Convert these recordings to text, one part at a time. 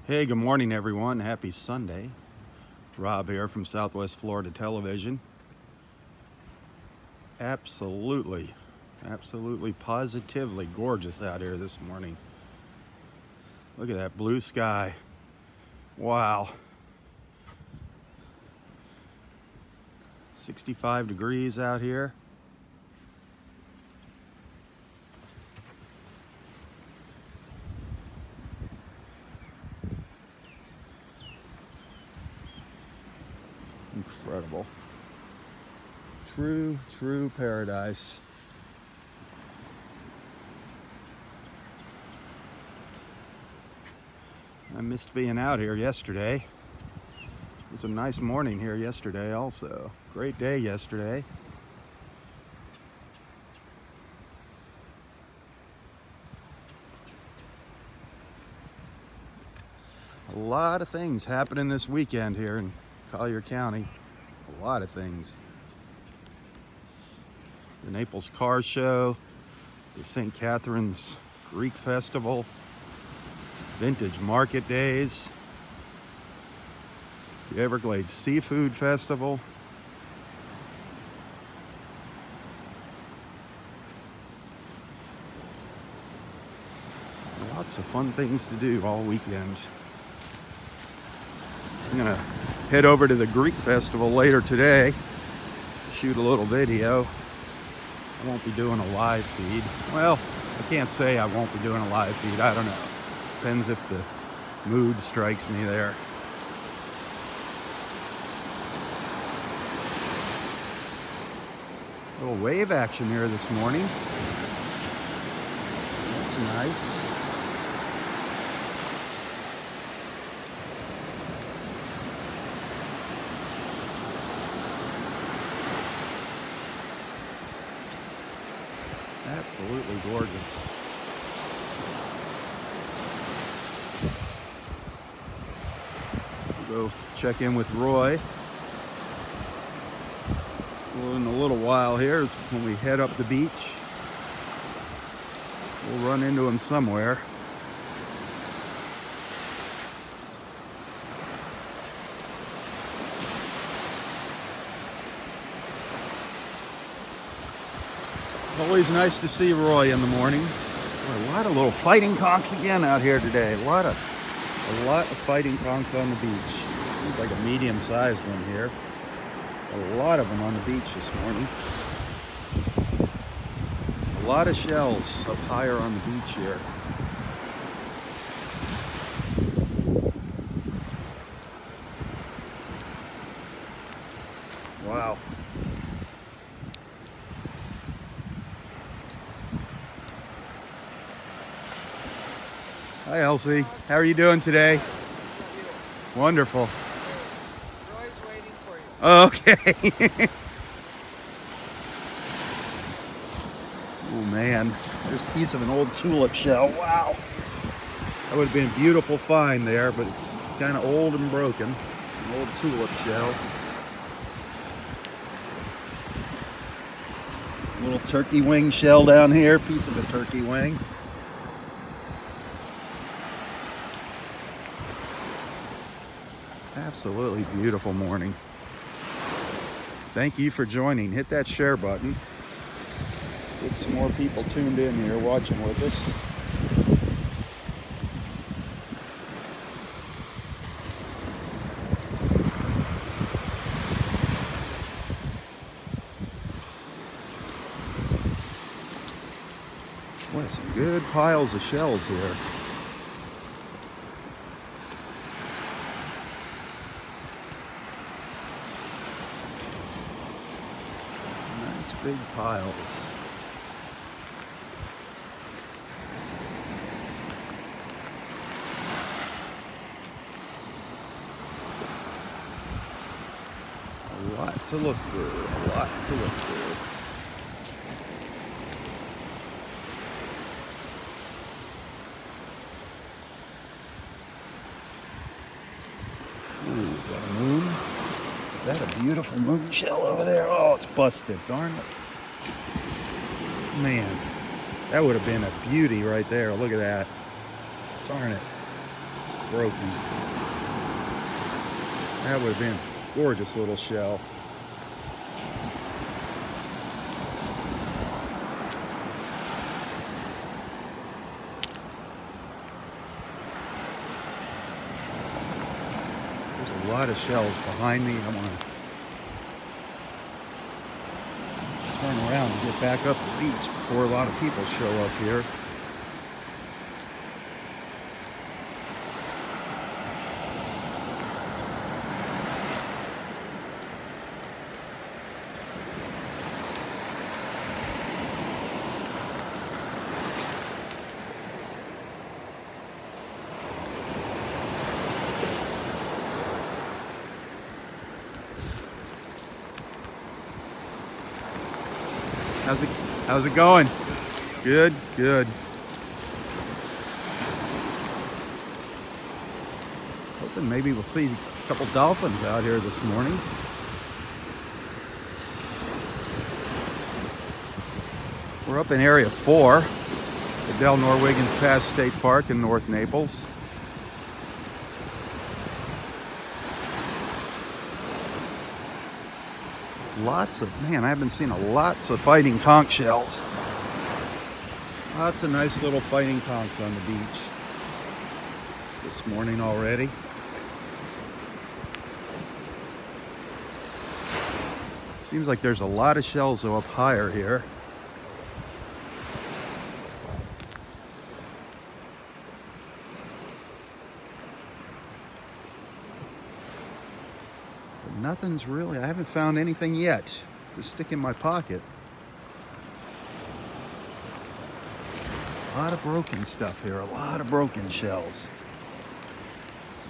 Hey, good morning, everyone. Happy Sunday. Rob here from Southwest Florida Television. Absolutely, positively gorgeous out here this morning. Look at that blue sky. Wow. 65 degrees out here. Incredible. True paradise. I missed being out here yesterday. It was a nice morning here yesterday also. Great day yesterday. A lot of things happening this weekend here in Collier County. A lot of things. The Naples Car Show, the St. Catherine's Greek Festival, Vintage Market Days, the Everglades Seafood Festival, lots of fun things to do all weekend. I'm gonna head over to the Greek Festival later today, shoot a little video. I won't be doing a live feed. Well, I can't say I won't be doing a live feed. I don't know. Depends if the mood strikes me there. A little wave action here this morning. That's nice. Absolutely gorgeous. We'll go check in with Roy. Well, in a little while here is when we head up the beach. We'll run into him somewhere. Always nice to see Roy in the morning. A lot of little fighting conchs again out here today. A lot of fighting conchs on the beach. Seems like a medium-sized one here. A lot of them on the beach this morning. A lot of shells up higher on the beach here. Wow. Hi, Elsie. How are you doing today? Wonderful. Roy's waiting for you. Oh, okay. Oh, man. There's a piece of an old tulip shell. Wow. That would have been a beautiful find there, but it's kind of old and broken. An old tulip shell. A little turkey wing shell down here. Piece of a turkey wing. Absolutely beautiful morning. Thank you for joining. Hit that share button. Get some more people tuned in here watching with us. Boy, some good piles of shells here. Big piles. A lot to look through. A lot to look through. Ooh, is that a moon? Is that a beautiful moon shell over there? Oh, it's busted. Darn it. Man, that would have been a beauty right there. Look at that. Darn it. It's broken. That would have been a gorgeous little shell. There's a lot of shells behind me. I want to turn around and get back up the beach before a lot of people show up here. How's it going? Good, good. Hoping maybe we'll see a couple dolphins out here this morning. We're up in Area 4, the Del Norwegians Pass State Park in North Naples. Lots of, man, I haven't seen lots of fighting conch shells. Lots of nice little fighting conchs on the beach this morning already. Seems like there's a lot of shells though up higher here. Nothing's really, I haven't found anything yet to stick in my pocket. A lot of broken stuff here, a lot of broken shells.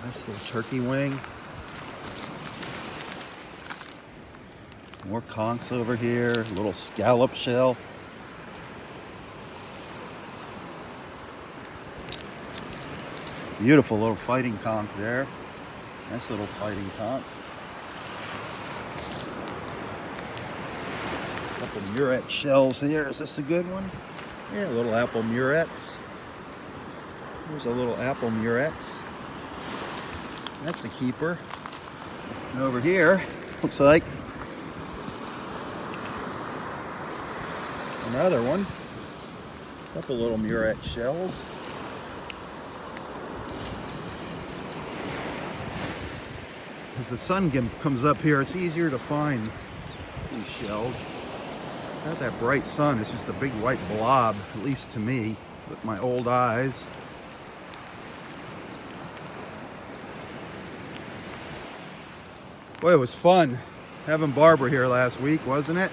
Nice little turkey wing. More conchs over here, a little scallop shell. Beautiful little fighting conch there. Nice little fighting conch. Couple murex shells here. Is this a good one? Yeah, a little apple murex. There's a little apple murex. That's a keeper. And over here, looks like another one. Couple little murex shells. As the sun comes up here, it's easier to find these shells. Not that bright sun, it's just a big white blob, at least to me, with my old eyes. Boy, it was fun having Barbara here last week, wasn't it?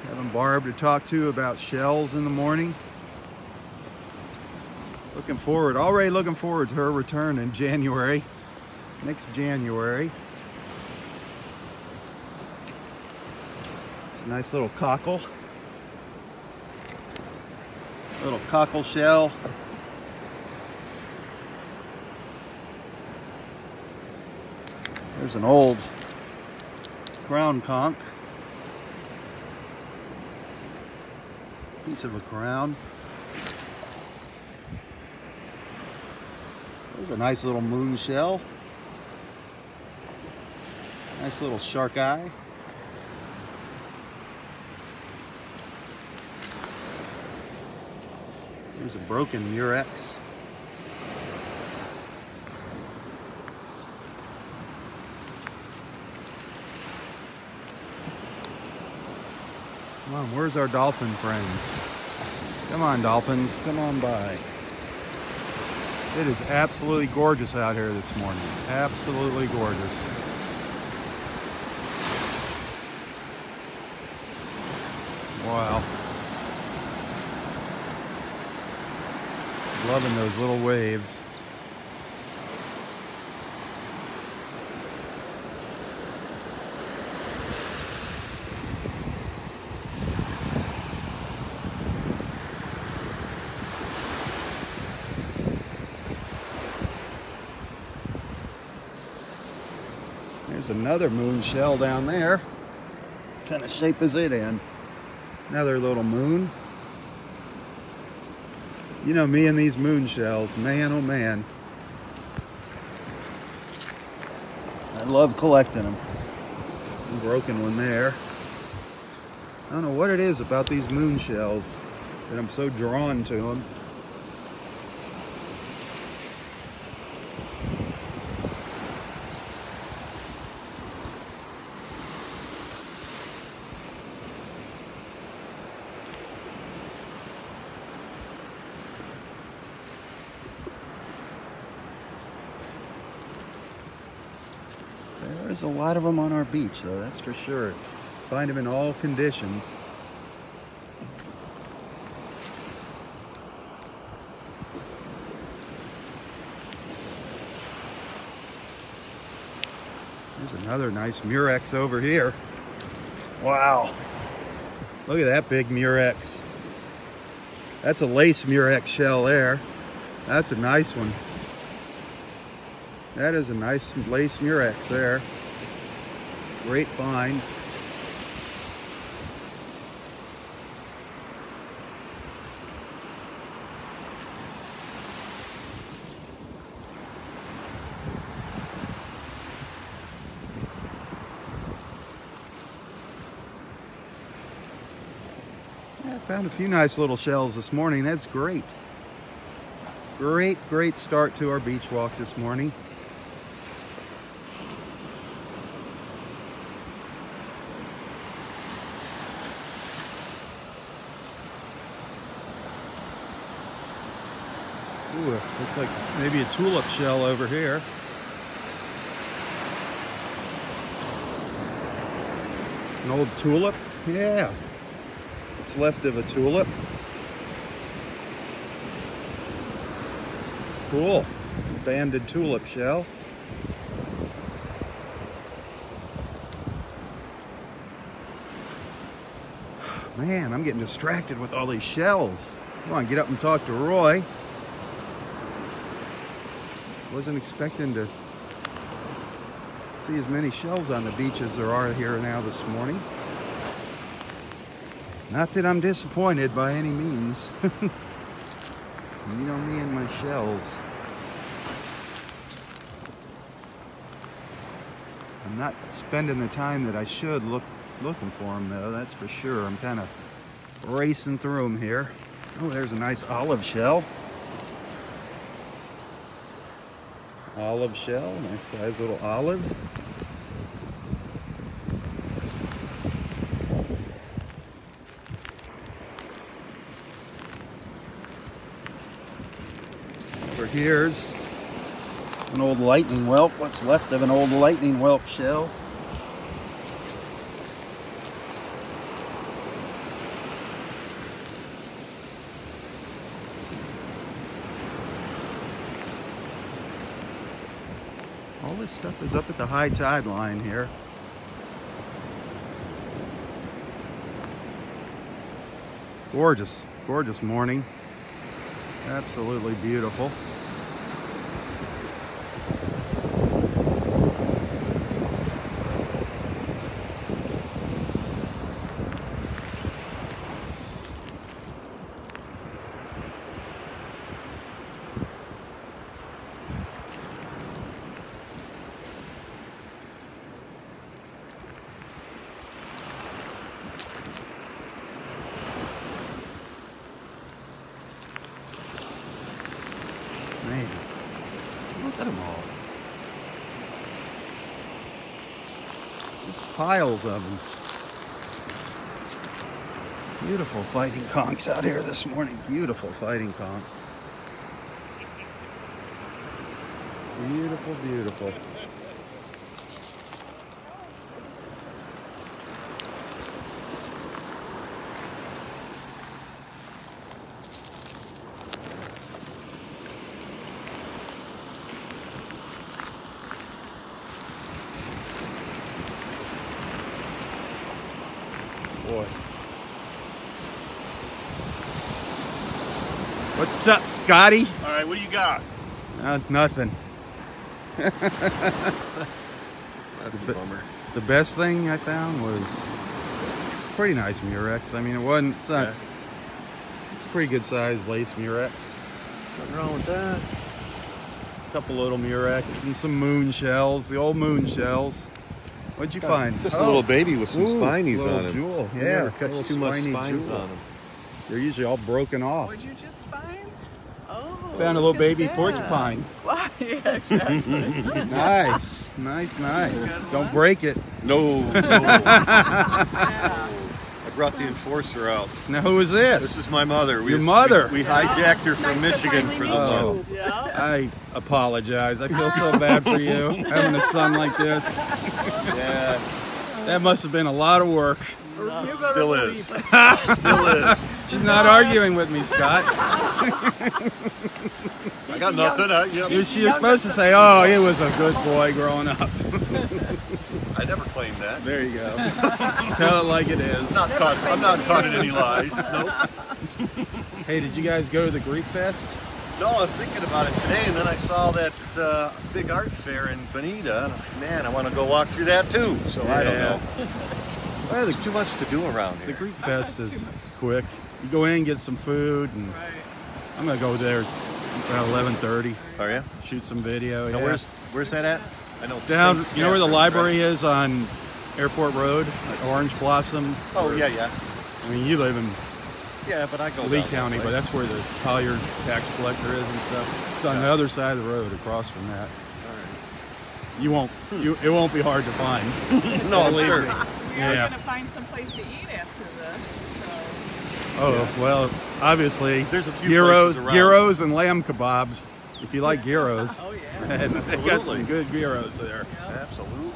Having Barb to talk to about shells in the morning. Already looking forward to her return in January, next January. Nice little cockle. Little cockle shell. There's an old crown conch. Piece of a crown. There's a nice little moon shell. Nice little shark eye. There's a broken murex. Come on, where's our dolphin friends? Come on, dolphins, come on by. It is absolutely gorgeous out here this morning. Absolutely gorgeous. Wow. Loving those little waves. There's another moon shell down there. What kind of shape is it in? Another little moon. You know me and these moon shells, man oh man. love collecting them. Broken one there. I don't know what it is about these moon shells that I'm so drawn to them. There's a lot of them on our beach, though, that's for sure. Find them in all conditions. There's another nice murex over here. Wow. Look at that big murex. That's a lace murex shell there. That's a nice one. That is a nice lace murex there. Great find. Yeah, I found a few nice little shells this morning. That's great. Great start to our beach walk this morning. Ooh, looks like maybe a tulip shell over here. An old tulip? Yeah. It's left of a tulip. Cool. Banded tulip shell. Man, I'm getting distracted with all these shells. Come on, get up and talk to Roy. Wasn't expecting to see as many shells on the beach as there are here now this morning. Not that I'm disappointed by any means. You know me and my shells. I'm not spending the time that I should looking for them, though, that's for sure. I'm kind of racing through them here. Oh, there's a nice olive shell. Olive shell, nice size little olive. Over here's an old lightning whelp, what's left of an old lightning whelp shell. All this stuff is up at the high tide line here. Gorgeous, gorgeous morning. Absolutely beautiful. Man, look at them all. Just piles of them. Beautiful fighting conchs out here this morning. Beautiful fighting conchs. Beautiful, beautiful. Boy. What's up, Scotty? All right, what do you got? Nothing. That's a bummer. The best thing I found was pretty nice murex. I mean, it's not, Yeah. it's a pretty good size lace murex. Nothing wrong with that. A couple little murex and some moon shells, the old moon shells. What'd you find? Just a little baby with some spinies little on him. Jewel. You Yeah, never little catch too much spiny spines jewel. on him. They're usually all broken off. What'd you just find? Oh, Found a little look at baby that. porcupine. Wow, yeah, exactly. Nice, nice, nice. good Don't one. break it. No. Yeah. I brought the enforcer out. Now, who is this? This is my mother. Your mother? We hijacked her from Nice to Michigan finally for the meet month. you. Yeah. I apologize. I feel so bad for you having a son like this. Yeah, That must have been a lot of work. You better still believe is. it. Still is. She's not arguing with me, Scott. I got nothing. She was supposed to say, "Oh, he was a good boy growing up." I never claimed that. There you go. Tell it like it is. I'm not caught in any lies. Nope. Hey, did you guys go to the Greek Fest? No, I was thinking about it today, and then I saw that big art fair in Bonita. And I'm like, man, I want to go walk through that too. So I don't Yeah. know. Well, There's too much to do around the here. Greek Fest is quick. You go in, get some food, and Right. I'm gonna go there about 11:30. Are you? Shoot some video. Now, Yeah. where's that at? I know. it's Down, St. you know where the Catherine's, library right? is on Airport Road, at Orange Blossom? Oh yeah, yeah, I mean, you live in yeah. But I go Lee down County, that but way. that's where the Collier tax collector is and stuff. It's on the other side of the road, across from that. You won't. It won't be hard to find. No, I'm Believe sure. We me. are Yeah. going to find some place to eat after this. Oh well, obviously There's a few gyros, places around. gyros and lamb kebabs. If you like gyros, So. Oh, yeah. and they got some good gyros there. Absolutely.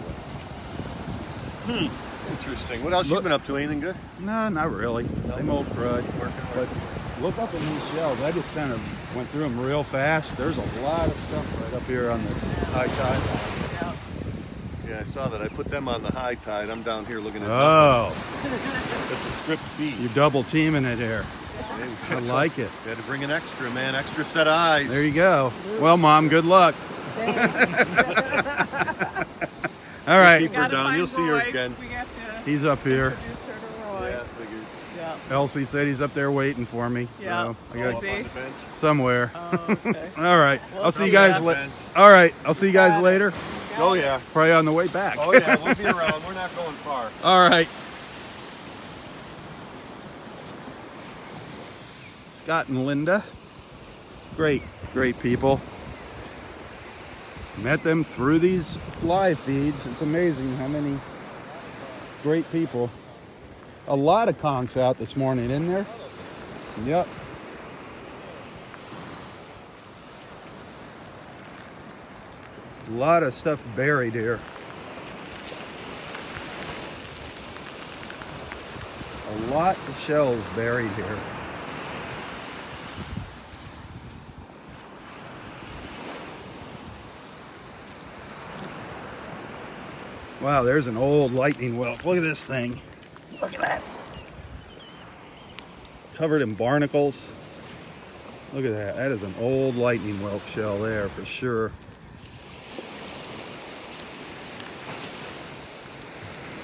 Interesting. What else you Look- been up to? Anything good? No, not really. Same old crud. But look up in these shelves. I just kind of went through them real fast. There's a lot of stuff right up here on the high tide. Yeah. Yeah, I saw that. I put them on the high tide. I'm down here looking at nothing. Oh, At the stripped beach. you're double teaming it here. I like it. Had to bring an extra, man. Extra set of eyes. There you go. Well, Mom, good luck. All right, Keep her Gotta down. find You'll see her Roy. again. We have to he's up here. introduce her to Roy. Yeah, I figured. Yeah. Elsie said he's up there waiting for me. Yeah. So I Oh, got is he? On the bench. somewhere. Oh, okay. All right. Well, I'll see you see guys ya. later. All right. I'll see you guys later. Oh, yeah. Probably on the way back. Oh, yeah. We'll be around. We're not going far. All right. Scott and Linda. Great, great people. Met them through these live feeds. It's amazing how many great people. A lot of conchs out this morning, isn't there? Yep. A lot of stuff buried here. A lot of shells buried here. Wow, there's an old lightning whelk. Look at this thing. Look at that. Covered in barnacles. Look at that. That is an old lightning whelk shell there for sure.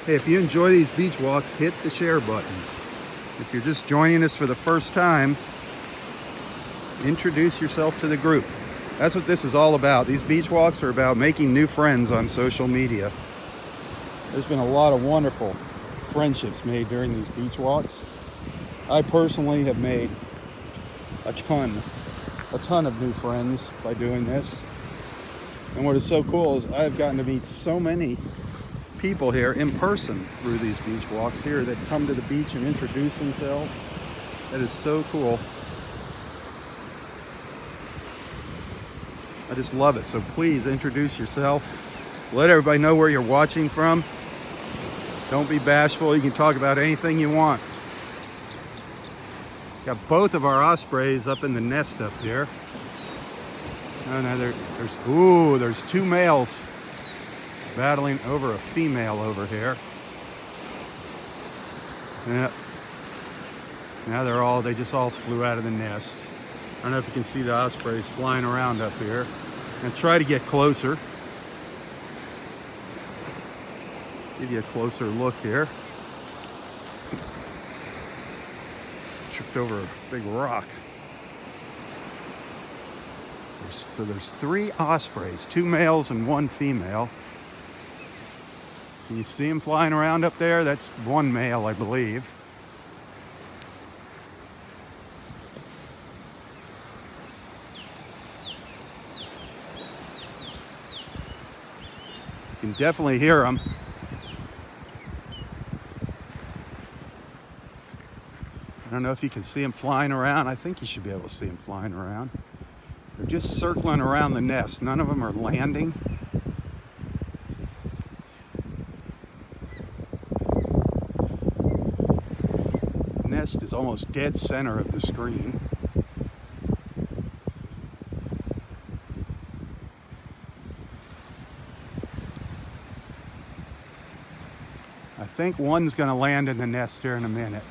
Hey, if you enjoy these beach walks, hit the share button. If you're just joining us for the first time, introduce yourself to the group. That's what this is all about. These beach walks are about making new friends on social media. There's been a lot of wonderful friendships made during these beach walks. I personally have made a ton of new friends by doing this. And what is so cool is I've gotten to meet so many people here in person through these beach walks here that come to the beach and introduce themselves. That is so cool. I just love it. So please introduce yourself. Let everybody know where you're watching from. Don't be bashful. You can talk about anything you want. Got both of our ospreys up in the nest up here. Oh no, there's two males battling over a female over here. Yeah. Now they just all flew out of the nest. I don't know if you can see the ospreys flying around up here. And try to get closer. Give you a closer look here. Tripped over a big rock. So there's 3 ospreys, 2 males and 1 female. Can you see them flying around up there? That's 1 male, I believe. You can definitely hear them. I don't know if you can see them flying around. I think you should be able to see them flying around. They're just circling around the nest. None of them are landing. The nest is almost dead center of the screen. I think one's going to land in the nest here in a minute.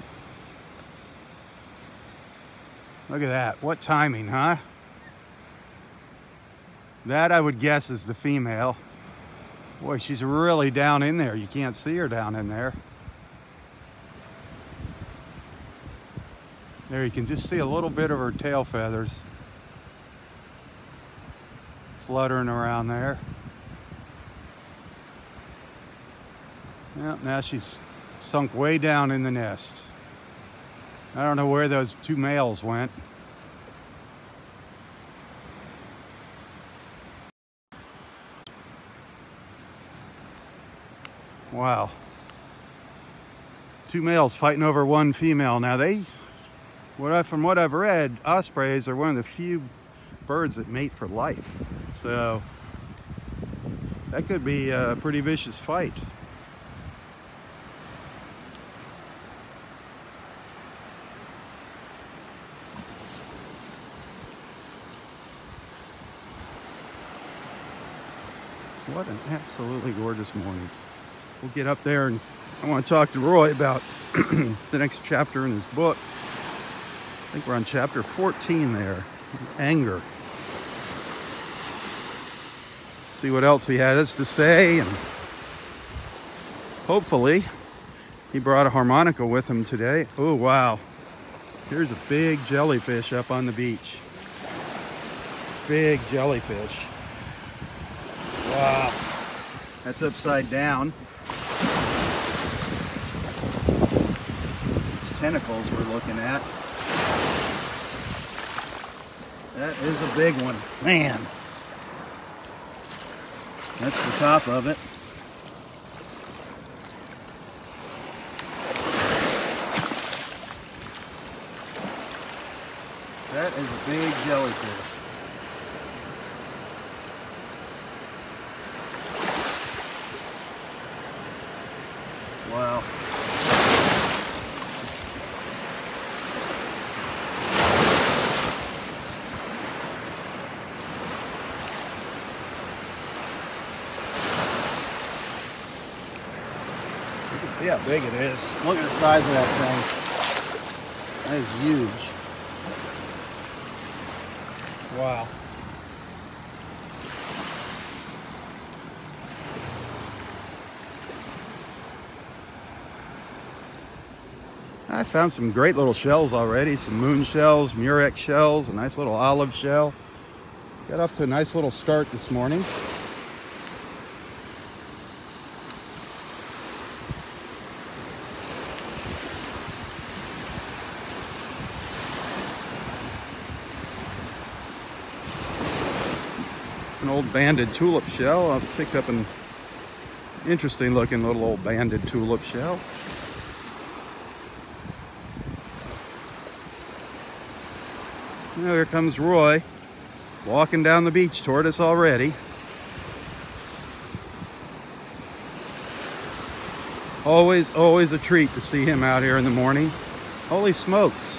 Look at that. What timing, huh? That I would guess is the female. Boy, she's really down in there. You can't see her down in there. There, you can just see a little bit of her tail feathers fluttering around there. Well, now she's sunk way down in the nest. I don't know where those 2 males went. Wow. 2 males fighting over 1 female. Now from what I've read, ospreys are one of the few birds that mate for life. So that could be a pretty vicious fight. What an absolutely gorgeous morning. We'll get up there and I want to talk to Roy about the next chapter in his book. I think we're on chapter 14 there, Anger. See what else he has to say, and hopefully he brought a harmonica with him today. Oh, wow. Here's a big jellyfish up on the beach. Big jellyfish. Wow, that's upside down. It's tentacles we're looking at. That is a big one, man. That's the top of it. That is a big jellyfish. Wow. You can see how big it is. Look at the size of that thing. That is huge. Wow. I found some great little shells already, some moon shells, murex shells, a nice little olive shell. Got off to a nice little start this morning. An old banded tulip shell. I picked up an interesting looking little old banded tulip shell. Now here comes Roy, walking down the beach toward us already. Always a treat to see him out here in the morning. Holy smokes.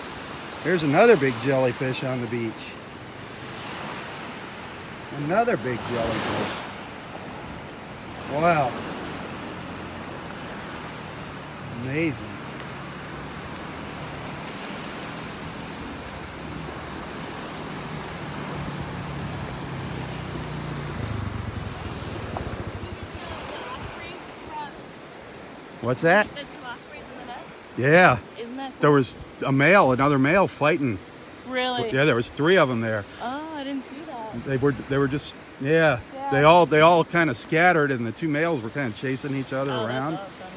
There's another big jellyfish on the beach. Another big jellyfish. Wow. Amazing. What's that? The 2 ospreys in the nest? Yeah. Isn't that cool? There was another male fighting Really? Yeah, there was 3 of them there. Oh, I didn't see that. They were just yeah. Yeah. They all kind of scattered, and the 2 males were kind of chasing each other Oh, around. that's awesome,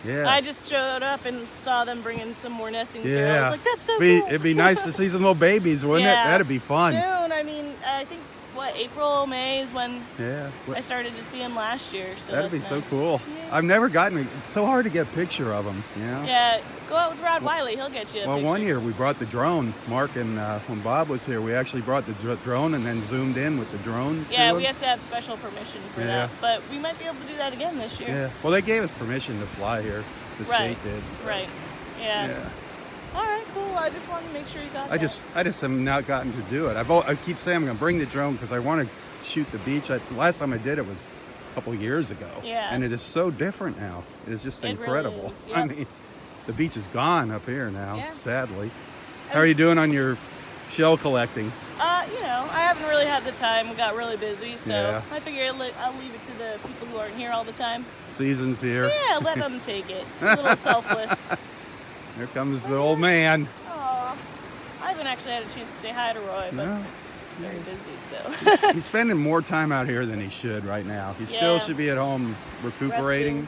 yeah. Yeah. I just showed up and saw them bringing some more nesting material. I Yeah. was like, that's so cool. It'd be nice to see some little babies, wouldn't it? Yeah. That'd be fun. Soon. I mean, I think, April, May is when Yeah. I started to see them last year. So That'd be that's so nice. cool. Yeah. I've never gotten it's so hard to get a picture of them, you know? Yeah, go out with Rod Wiley. He'll get you a Well, picture. one year we brought the drone. Mark and when Bob was here, we actually brought the drone and then zoomed in with the drone. Yeah, to we him. have to have special permission for Yeah. that. But we might be able to do that again this year. Yeah. Well, they gave us permission to fly here. The Right. state did. So. Right. Yeah. Yeah. All right, cool. I just wanted to make sure you got that. I just have not gotten to do it. I keep saying I'm going to bring the drone because I want to shoot the beach. Last time I did it was a couple years ago. Yeah. And it is so different now. It is just It really incredible. is, I yep. mean, the beach is gone up here now, Yeah. sadly. How are you doing on your shell collecting? I haven't really had the time. We got really busy, so Yeah. I figure I'll leave it to the people who aren't here all the time. Season's here. Yeah, let them take it. A little selfless. Here comes the old man. Aw. I haven't actually had a chance to say hi to Roy, but No. very busy, so. He's spending more time out here than he should right now. He still Yeah. should be at home recuperating.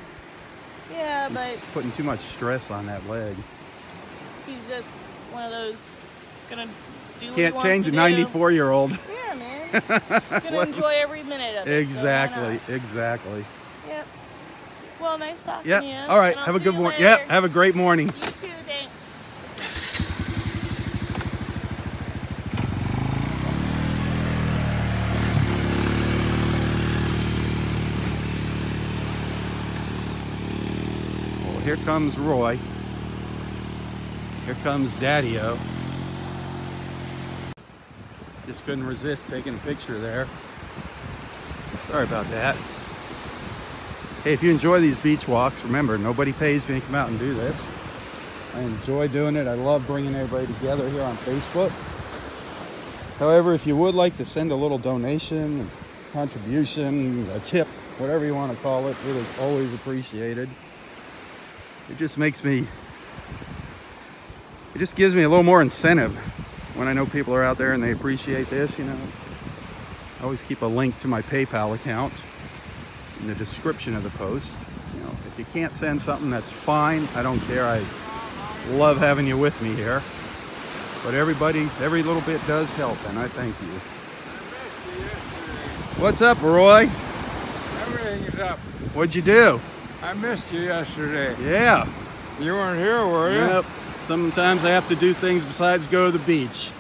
Resting. Yeah, He's but putting too much stress on that leg. he's just one of those gonna do what he Can't wants change to a do. 94-year-old. Yeah, man. Gonna enjoy every minute of it. Exactly, So exactly. yep. Well, nice talking Yeah. to you. All right. and I'll Have a see good you morning. later. Yeah. Have a great morning. You too. Thanks. Well, here comes Roy. Here comes Daddy-O. Just couldn't resist taking a picture there. Sorry about that. Hey, if you enjoy these beach walks, remember, nobody pays me to come out and do this. I enjoy doing it. I love bringing everybody together here on Facebook. However, if you would like to send a little donation, a contribution, a tip, whatever you want to call it, it is always appreciated. It just makes me, it just gives me a little more incentive when I know people are out there and they appreciate this, you know. I always keep a link to my PayPal account in the description of the post. You know, if you can't send something, that's fine. I don't care. I love having you with me here. But everybody, every little bit does help, and I thank you. What's up, Roy? Everything is up. What'd you do? I missed you yesterday. Yeah. You weren't here, were you? Yep. Sometimes I have to do things besides go to the beach.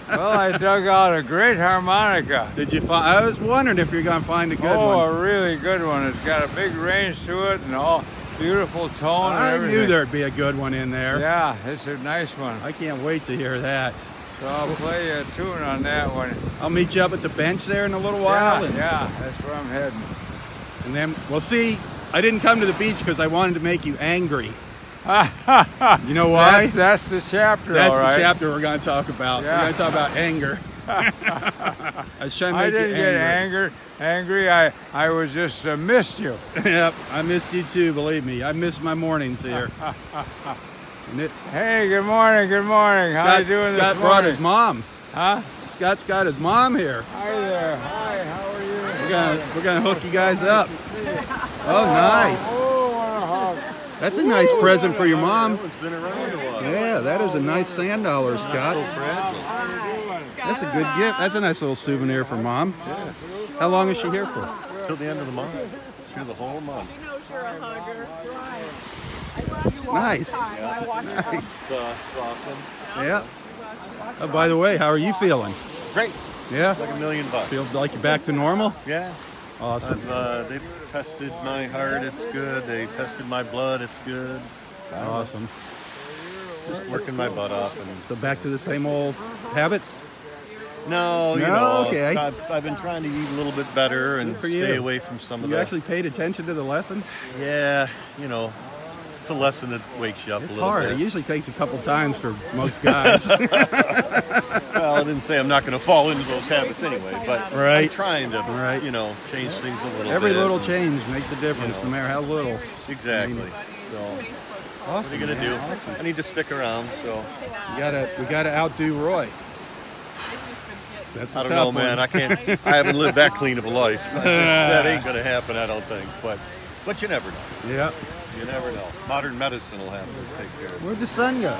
Well, I dug out a great harmonica. Did you find? I was wondering if you're gonna find a good Oh, one. a really good one. It's got a big range to it and all beautiful tone and I everything. knew there'd be a good one in there. Yeah, it's a nice one. I can't wait to hear that. So I'll play you a tune on that one. I'll meet you up at the bench there in a little while. Yeah, that's where I'm heading. And then, well, see, I didn't come to the beach because I wanted to make you angry. You know why? That's the chapter, That's all right. the chapter we're going to talk about. Yeah. We're going to talk about anger. I was trying to make I didn't you get angry. I was just missed you. Yep, I missed you too, believe me. I miss my mornings here. And Hey, good morning, good morning. How you doing Scott this brought morning? his mom. Huh? Scott's got his mom here. Hi there. Hi, how are you? We're gonna hook you guys up. Oh, nice. Oh, what a hug. That's a nice present for your mom. That one's been around a while. Yeah, that is a nice sand dollar, Scott. That's a good gift. That's a nice little souvenir for mom. Yeah, How long is she here for? till the end of the month. Through the whole month. She knows you're a hugger. Nice. It's awesome. Yeah. Oh, by the way, how are you feeling? Great. Yeah? Like $1 million. Feel like you're back to normal? Yeah. Awesome. They've tested my heart. It's good. They tested my blood. It's good. Awesome. Just working my butt off. And So back to the same old habits? no, you No, know, okay. I've been trying to eat a little bit better and for stay you. away from some of You the. actually paid attention to the lesson? Yeah, you know, it's a lesson that wakes you up It's a little hard. bit. It usually takes a couple times for most guys. Well, I didn't say I'm not going to fall into those habits anyway, but I'm Right. trying to, Right. you know, change things a little Every bit. little change makes a difference, You know. no matter how little. Exactly. So, Awesome. What are you gonna do? I need to stick around, so We gotta outdo Roy. That's a I don't tough know, man. one. I can't. I haven't lived that clean of a life. So that ain't gonna happen, I don't think. But you never know. Yeah. You never know. Modern medicine will have to take care of it. Where'd the sun go?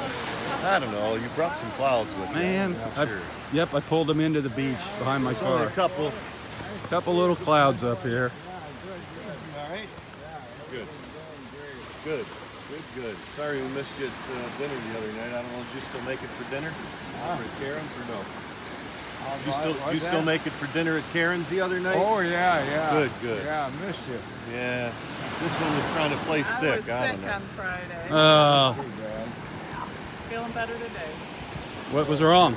I don't know. You brought some clouds with you. Man, I'm sure. Yep, I pulled them into the beach behind my Only a car. couple. Couple little clouds up here. All right. Good. Good. Good. Sorry we missed you at dinner the other night. I don't know. Did you still make it for dinner? For Karen's or no? You still make it for dinner at Karen's the other night? Oh, yeah. Good, good. Yeah, I missed you. Yeah. This one was trying to play sick. I was I don't sick know. on Friday. Oh, Feeling better today. what was wrong?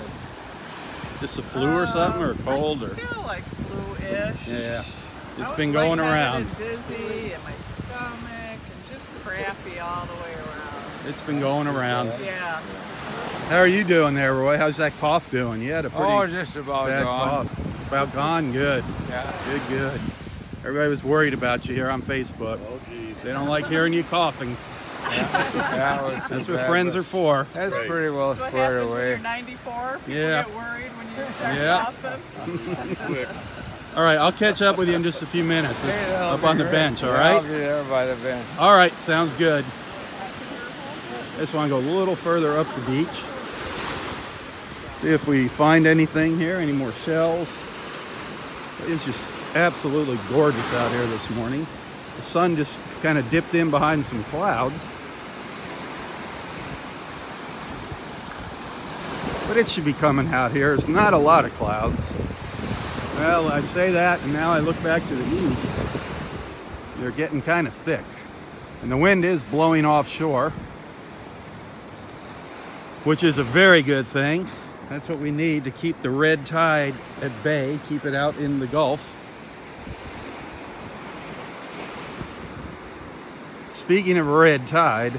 Just the flu or something, or cold, or? I feel like flu-ish. Yeah, it's I was been going lightheaded around. and dizzy, and my stomach, and just crappy all the way around. It's been going around. Yeah. How are you doing there, Roy? How's that cough doing? You had a pretty Oh, just about bad gone. cough. It's about gone. Good. Yeah. Good. Everybody was worried about you here on Facebook. Oh, geez. They don't like hearing you coughing. Yeah, That's what friends are for. That's Right. pretty well What squared happens when away. you're 94? People Yeah. get worried when you start Yeah. coughing. Quick. All right, I'll catch up with you in just a few minutes. Hey, that'll Up be on the great. bench, all Yeah, right? I'll be there by the bench. All right, sounds good. Just want to go a little further up the beach. See if we find anything here, any more shells. It's just absolutely gorgeous out here this morning. The sun just kind of dipped in behind some clouds. But it should be coming out here. There's not a lot of clouds. Well, I say that, and now I look back to the east. They're getting kind of thick. And the wind is blowing offshore, which is a very good thing. That's what we need to keep the red tide at bay, keep it out in the Gulf. Speaking of red tide,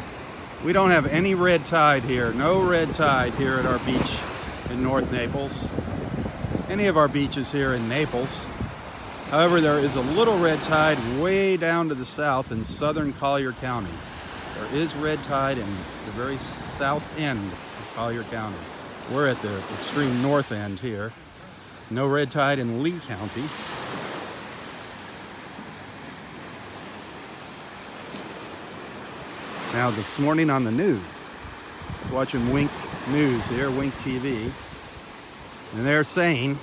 we don't have any red tide here. No red tide here at our beach in North Naples. Any of our beaches here in Naples. However, there is a little red tide way down to the south in southern Collier County. There is red tide in the very south end of Collier County. We're at the extreme north end here. No red tide in Lee County. Now this morning on the news, I was watching Wink News here, Wink TV, and they're saying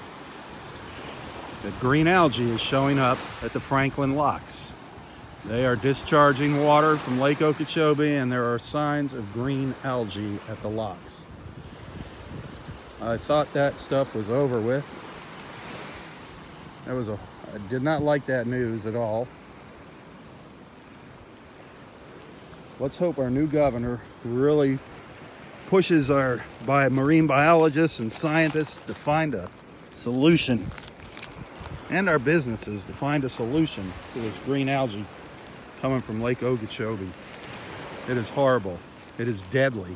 that green algae is showing up at the Franklin locks. They are discharging water from Lake Okeechobee, and there are signs of green algae at the locks. I thought that stuff was over with. I did not like that news at all. Let's hope our new governor really pushes our marine biologists and scientists to find a solution, and our businesses to find a solution to this green algae coming from Lake Okeechobee. It is horrible. It is deadly.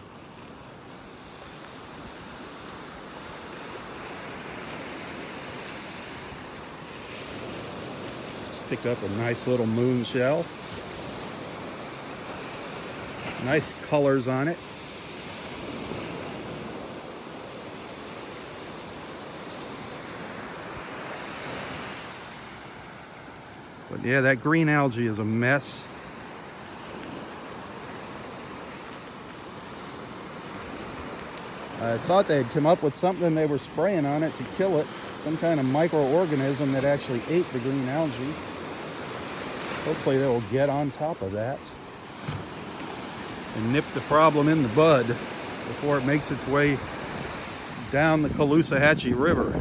Just picked up a nice little moon shell. Nice colors on it. But yeah, that green algae is a mess. I thought they'd come up with something they were spraying on it to kill it. Some kind of microorganism that actually ate the green algae. Hopefully they will get on top of that and nip the problem in the bud before it makes its way down the Caloosahatchee River.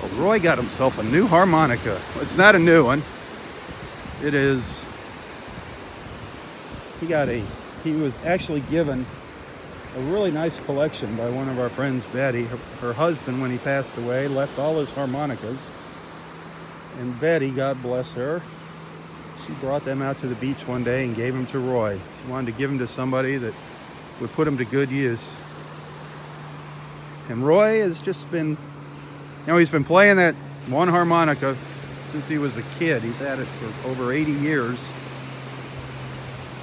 Well, Roy got himself a new harmonica. It's not a new one. It is, he was actually given a really nice collection by one of our friends, Betty. Her husband, when he passed away, left all his harmonicas. And Betty, God bless her, she brought them out to the beach one day and gave them to Roy. She wanted to give them to somebody that would put them to good use. And Roy has just been, you know, he's been playing that one harmonica since he was a kid. He's had it for over 80 years.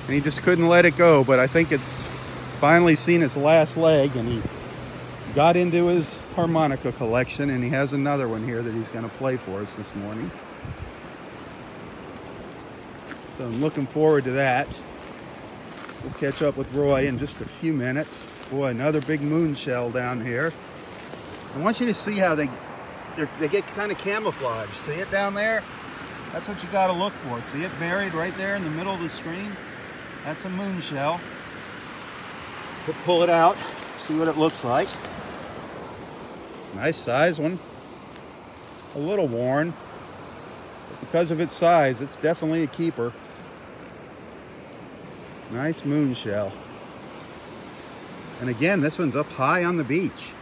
And he just couldn't let it go, but I think it's finally seen its last leg, and he got into his harmonica collection, and he has another one here that he's going to play for us this morning. So I'm looking forward to that. We'll catch up with Roy in just a few minutes. Boy, another big moon shell down here. I want you to see how they get kind of camouflaged. See it down there? That's what you got to look for. See it buried right there in the middle of the screen? That's a moon shell. We'll pull it out, see what it looks like. Nice size one. A little worn, but because of its size, it's definitely a keeper. Nice moon shell. And again, this one's up high on the beach.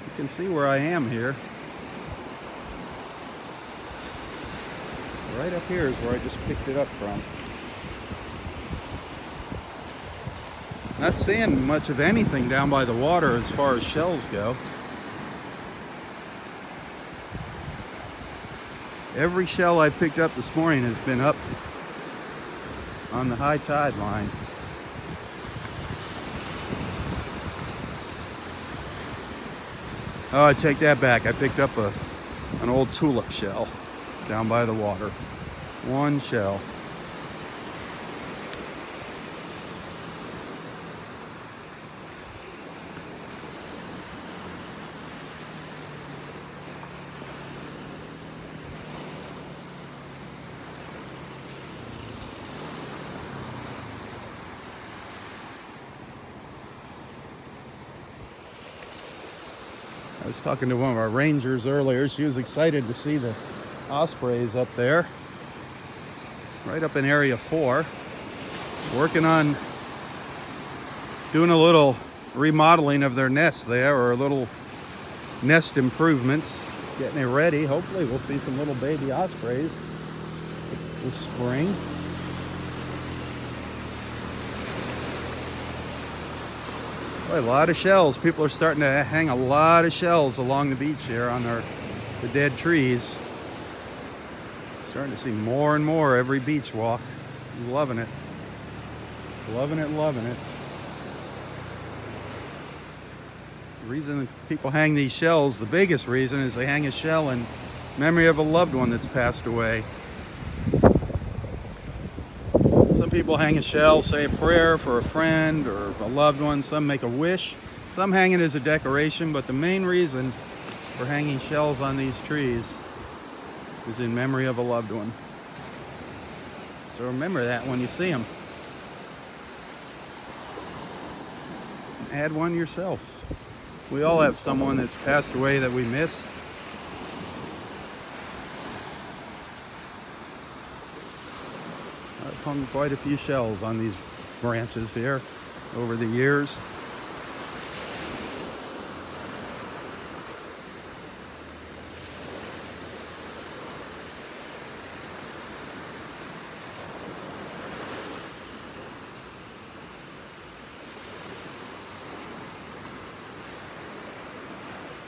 You can see where I am here. Right up here is where I just picked it up from. Not seeing much of anything down by the water as far as shells go. Every shell I picked up this morning has been up on the high tide line. Oh, I take that back. I picked up an old tulip shell down by the water. One shell. I was talking to one of our rangers earlier. She was excited to see the ospreys up there, right up in area 4, working on doing a little remodeling of their nest there, or a little nest improvements, getting it ready. Hopefully we'll see some little baby ospreys this spring. Boy, a lot of shells. People are starting to hang a lot of shells along the beach here on the dead trees. Starting to see more and more every beach walk. I'm loving it. Loving it, loving it. The reason people hang these shells, the biggest reason, is they hang a shell in memory of a loved one that's passed away. Some people hang a shell, say a prayer for a friend or a loved one. Some make a wish. Some hang it as a decoration, but the main reason for hanging shells on these trees is in memory of a loved one. So remember that when you see them. Add one yourself. We all have someone that's passed away that we miss. I've hung quite a few shells on these branches here over the years.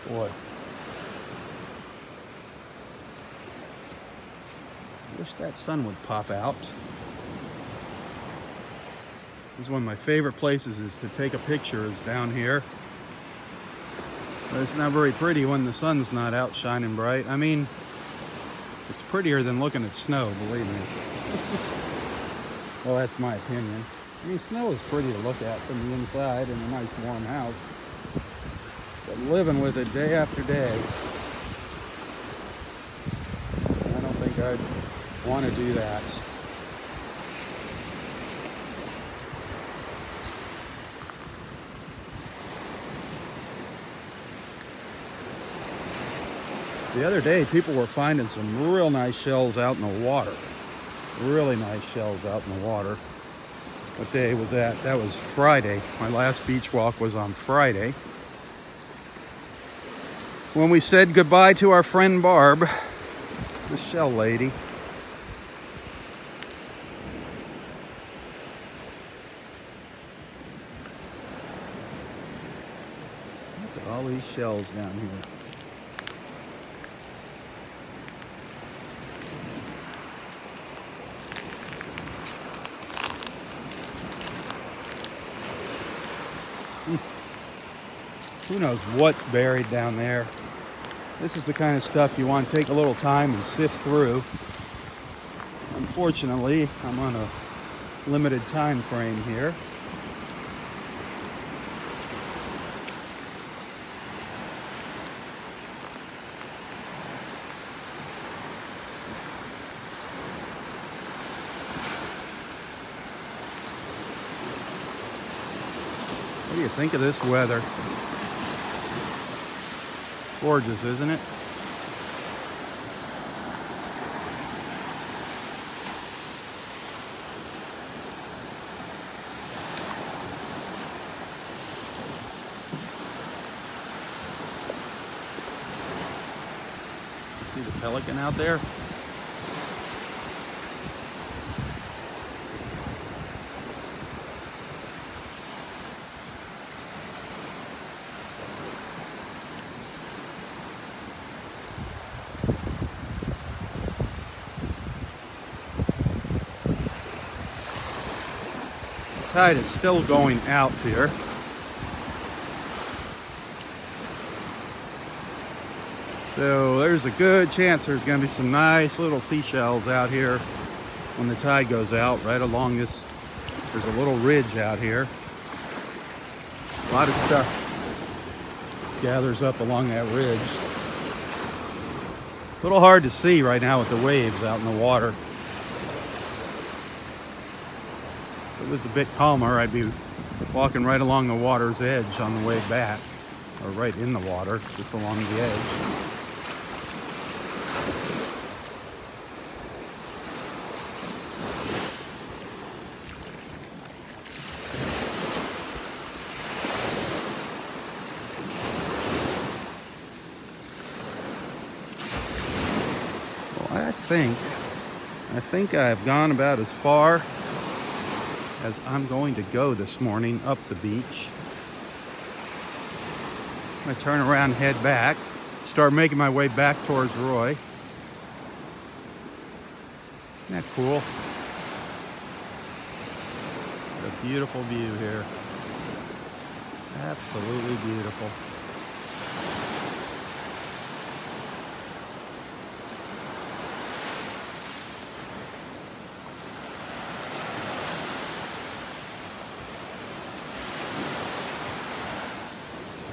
Boy. Wish that sun would pop out. This is one of my favorite places is to take a picture, is down here. But it's not very pretty when the sun's not out shining bright. I mean, it's prettier than looking at snow, believe me. Well, that's my opinion. I mean, snow is pretty to look at from the inside in a nice warm house. But living with it day after day, I don't think I'd want to do that. The other day, people were finding some real nice shells out in the water. Really nice shells out in the water. What day was that? That was Friday. My last beach walk was on Friday, when we said goodbye to our friend Barb, the shell lady. All these shells down here. Who knows what's buried down there. This is the kind of stuff you want to take a little time and sift through. Unfortunately, I'm on a limited time frame here. What do you think of this weather? Gorgeous, isn't it? See the pelican out there? Tide is still going out here. So there's a good chance there's going to be some nice little seashells out here when the tide goes out, right along this. There's a little ridge out here. A lot of stuff gathers up along that ridge. A little hard to see right now with the waves out in the water. If it was a bit calmer, I'd be walking right along the water's edge on the way back, or right in the water, just along the edge. Well, I think I've gone about as far as I'm going to go this morning up the beach. I'm going to turn around and head back, start making my way back towards Roy. Isn't that cool? What a beautiful view here. Absolutely beautiful.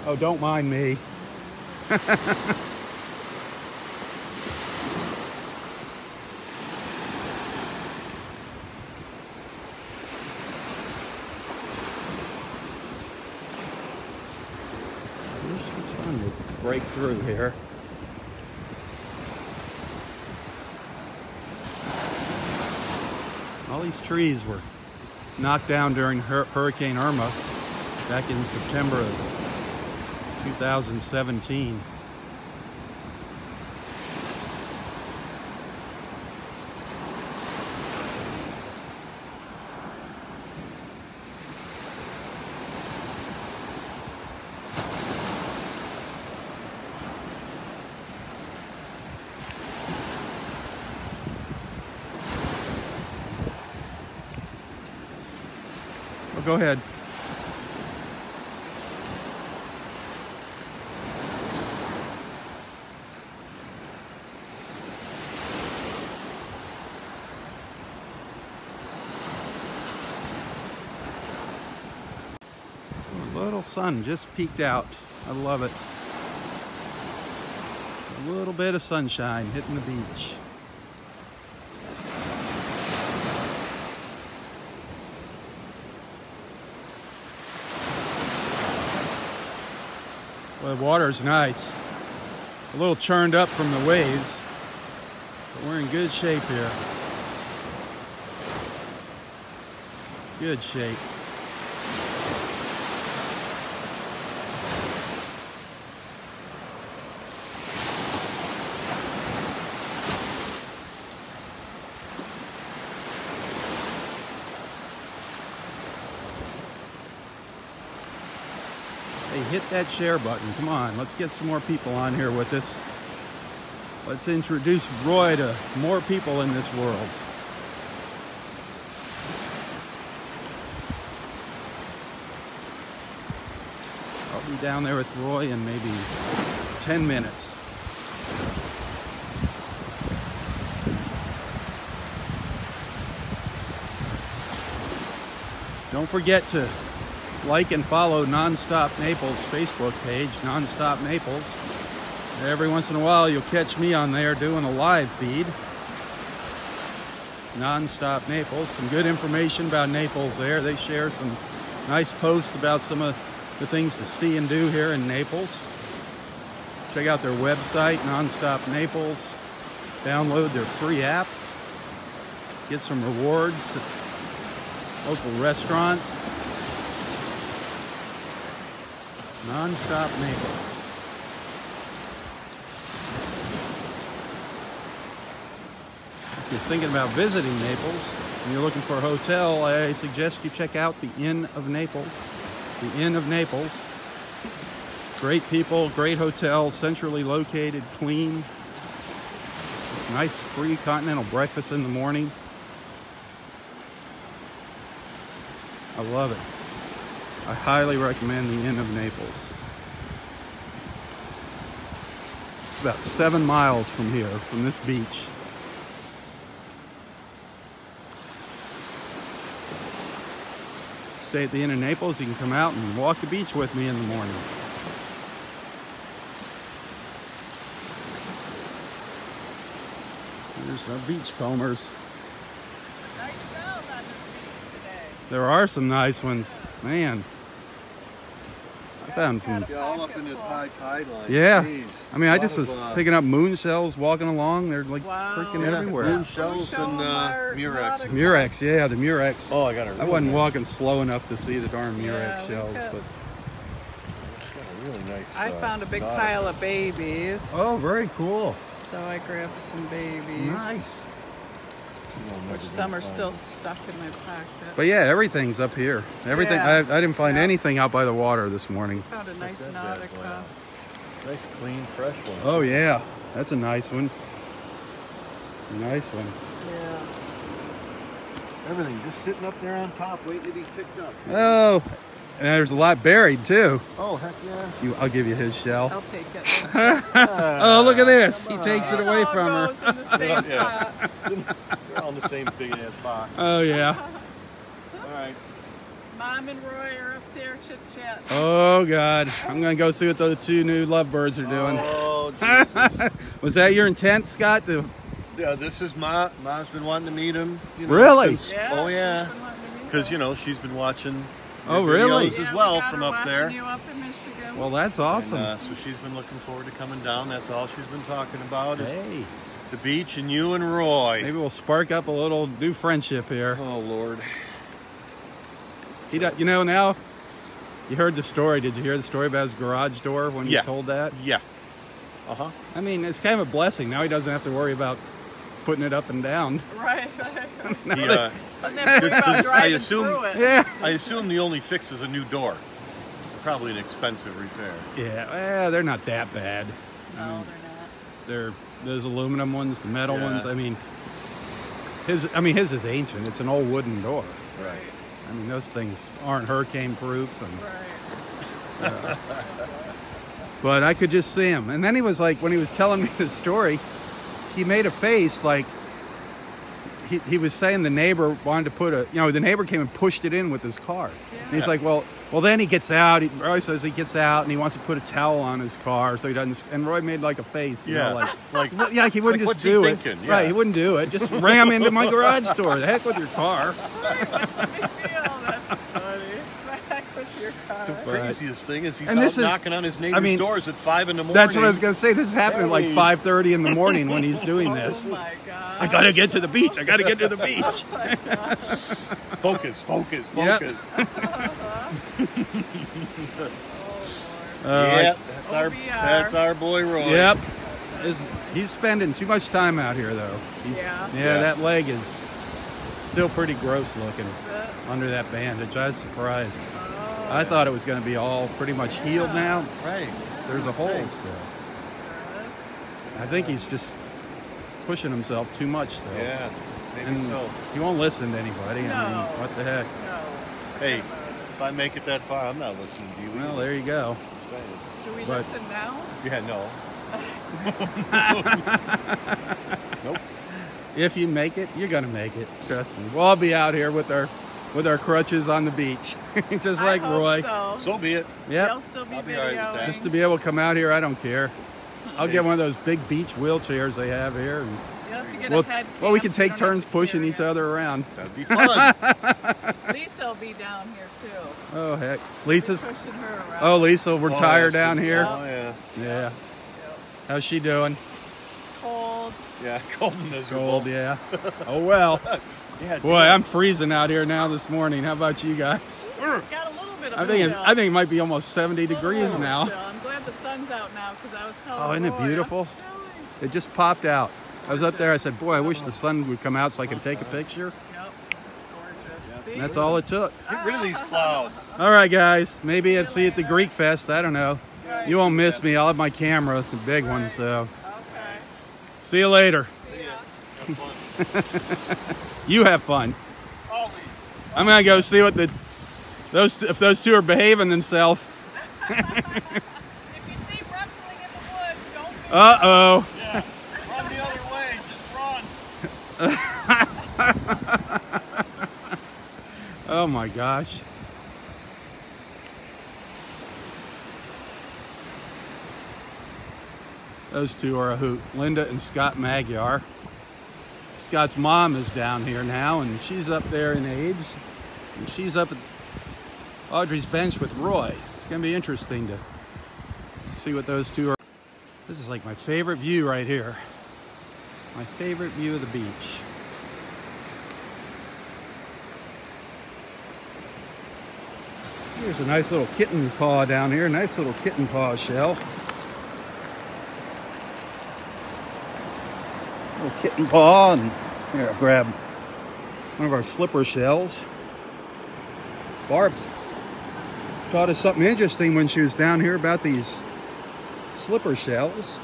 Oh, don't mind me. Wish the sun would break through here. All these trees were knocked down during Hurricane Irma back in September of 2017. Well, go ahead. Little sun just peeked out. I love it. A little bit of sunshine hitting the beach. Well, the water's nice. A little churned up from the waves, but we're in good shape here. Good shape. Hey, hit that share button. Come on, let's get some more people on here with us. Let's introduce Roy to more people in this world. I'll be down there with Roy in maybe 10 minutes. Don't forget to like and follow Nonstop Naples Facebook page, Nonstop Naples. Every once in a while you'll catch me on there doing a live feed. Nonstop Naples. Some good information about Naples there. They share some nice posts about some of the things to see and do here in Naples. Check out their website, Nonstop Naples. Download their free app. Get some rewards at local restaurants. Nonstop Naples. If you're thinking about visiting Naples and you're looking for a hotel, I suggest you check out the Inn of Naples. The Inn of Naples. Great people, great hotel, centrally located, clean. Nice free continental breakfast in the morning. I love it. I highly recommend the Inn of Naples. It's about 7 miles from here, from this beach. Stay at the Inn of Naples, you can come out and walk the beach with me in the morning. There's our beachcombers. Nice shells on this beach today. There are some nice ones. Man, I found some. Yeah, all up in this high tide line. Yeah. Jeez. I mean, A I lot just was of, picking up moon shells walking along. They're like Wow. freaking Yeah, everywhere. moon shells Show and 'em our Murex. Nautica. Murex, yeah, the Murex. Oh, I got a really I wasn't nice, walking slow enough to see the darn Murex Yeah, we shells, got- but got a really nice. I found a big Nautica. pile of babies. oh, very cool. So I grabbed some babies. Nice. Which some are still stuck in my pocket. But yeah, everything's up here. Everything. Yeah. I didn't find Yeah. anything out by the water this morning. Found a nice that bad boy Nautica. out. Nice, clean, fresh one. Oh yeah, that's a nice one. Nice one. Yeah. Everything just sitting up there on top, waiting to be picked up. Oh, and there's a lot buried too. Oh, heck yeah. I'll give you his shell. I'll take it. Oh, look at this. He takes it away all from her. goes in the same Yeah. pot. They're all in the same big ass box. Oh yeah. All right. Mom and Roy are up there chit-chat. Oh God, I'm gonna go see what the two new lovebirds are doing. Oh, Jesus. Was that your intent, Scott? Yeah, this is Ma. Ma's been wanting to meet him. You know, Really? since- Yeah, oh, she's yeah. been wanting to meet Because, us. you know, she's been watching Oh, your really? videos Yeah, as we well got from her up watching there. you up in Michigan. Well, that's awesome. And, so she's been looking forward to coming down. That's all she's been talking about is Hey, the beach and you and Roy. maybe we'll spark up a little new friendship here. Oh, Lord. You know, now you heard the story. Did you hear the story about his garage door when Yeah. you told that? Yeah. Uh-huh. I mean, it's kind of a blessing. Now he doesn't have to worry about putting it up and down. Right. Now He, that- Doesn't have to worry about driving assume- through it. yeah. I assume the only fix is a new door. Probably an expensive repair. Yeah, they're not that bad. No, they're not. They're those aluminum ones, the metal Yeah. ones. I mean, his is ancient. It's an old wooden door. Right. I mean, those things aren't hurricane proof. And, Right. but I could just see him. And then he was like, when he was telling me the story, he made a face like he was saying the neighbor wanted to put the neighbor came and pushed it in with his car. And he's like, well, then he gets out. Roy says he gets out and he wants to put a towel on his car so he doesn't. And Roy made like a face, you know, like he wouldn't like, just what's he do it. thinking? Yeah. Right, he wouldn't do it. Just ram into my garage door. The heck with your car. What's the big deal? That's funny. Back with your car. The craziest thing is he's And out this is- knocking on his neighbor's doors at 5 in the morning. That's what I was gonna say. This is happening at like Hey. 5:30 in the morning when he's doing this. Oh my God. I gotta get to the beach. I gotta get to the beach. Focus. Yep. Yeah, OBR. that's our boy Roy. Yep. He's spending too much time out here, though. Yeah. Yeah. That leg is still pretty gross looking That's it. under that bandage. I was surprised. Oh, I thought it was going to be all pretty much healed now. Right. There's a hole still. I think he's just pushing himself too much still. Yeah, maybe And so. he won't listen to anybody. I mean, No. what the heck? No. Hey, if I make it that far, I'm not listening to you. Well, either. there you go. Just saying. Do we But- listen now? Yeah, no. Nope. If you make it, you're gonna make it. Trust me. We'll all be out here with our crutches on the beach, just like I hope Roy. So. So be it. Yep. They'll still be I'll be all right with videoing. that. Just to be able to come out here, I don't care. I'll get one of those big beach wheelchairs they have here. And You have to get well, a head well, we cam can so you take don't have turns to pushing carry each it. other around. That'd be fun. Lisa will be down here too. Oh heck, Lisa's. Pushing her around. Oh, Lisa will retire Oh, down here. Oh, yeah. Yeah. How's she doing? Cold. Yeah, cold and miserable. Cold, yeah. Oh well. Yeah, Boy, I'm freezing out here now this morning. How about you guys? Got a little bit of I think chill. it might be almost 70 degrees Little now. chill. I'm glad the sun's out now because I was telling Oh, isn't it Roy, beautiful? I'm chilly. It just popped out. I was up there. I said, "Boy, I wish the sun would come out so I could take a picture." Yep. Gorgeous. See? And that's all it took. Get rid of these clouds. All right, guys. Maybe I'll see you at the Greek Fest. I don't know. Right. You won't miss me. I'll have my camera, the big one. So, Okay. see you later. See ya. Have fun. You have fun. I'll leave. I'm gonna go see what if those two are behaving themselves. If you see rustling in the woods, don't be Uh-oh. Yeah. Run the other way. Just run. Oh my gosh. Those two are a hoot. Linda and Scott Magyar. Scott's mom is down here now, and she's up there in age. And she's up at Audrey's bench with Roy. It's gonna be interesting to see what those two are. This is like my favorite view right here. My favorite view of the beach. Here's a nice little kitten paw down here. Nice little kitten paw shell. Little kitten paw, and here, I'll grab one of our slipper shells. Barb taught us something interesting when she was down here about these slipper shells.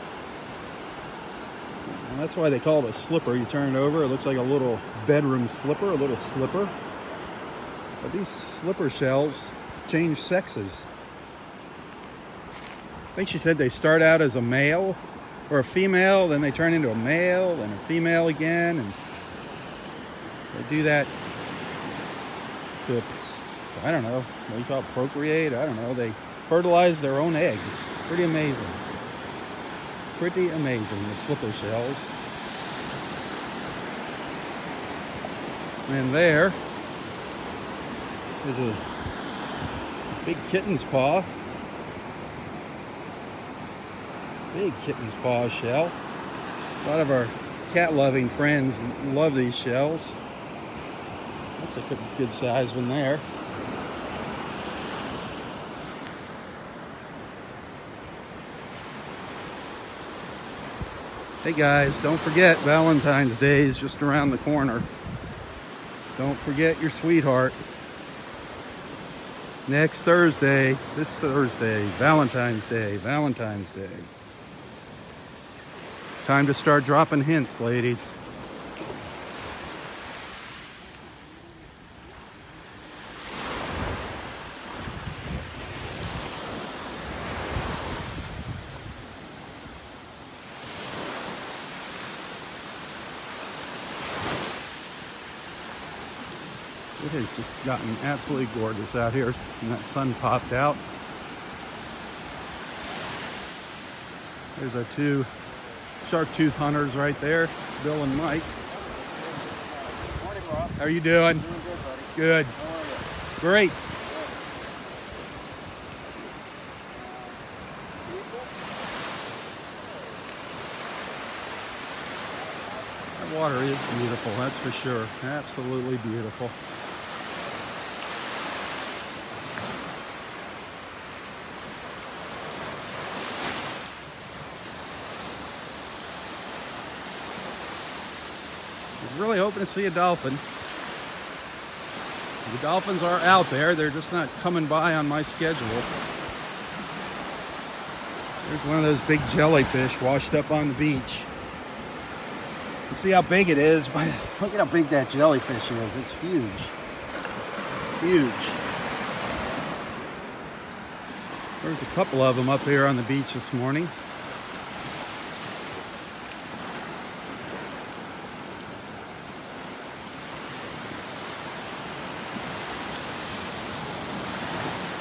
And that's why they call it a slipper. You turn it over, it looks like a little bedroom slipper, a little slipper. But these slipper shells change sexes. I think she said they start out as a male or a female, then they turn into a male, then a female again, and they do that to, I don't know, what do you call it, procreate? I don't know. They fertilize their own eggs. Pretty amazing. Pretty amazing, the slipper shells. And there is a big kitten's paw. Big kitten's paw shell. A lot of our cat-loving friends love these shells. That's a good size one there. Hey guys, don't forget Valentine's Day is just around the corner. Don't forget your sweetheart. Next Thursday, this Thursday, Valentine's Day, Valentine's Day. Time to start dropping hints, ladies. It has just gotten absolutely gorgeous out here, and that sun popped out. There's our two shark tooth hunters right there, Bill and Mike. Morning, Rob. How are you doing? Doing good, buddy. Good. How are you? Great. That water is beautiful, that's for sure. Absolutely beautiful. I was really hoping to see a dolphin. The dolphins are out there. They're just not coming by on my schedule. There's one of those big jellyfish washed up on the beach. You see how big it is? Look at how big that jellyfish is. It's huge. Huge. There's a couple of them up here on the beach this morning.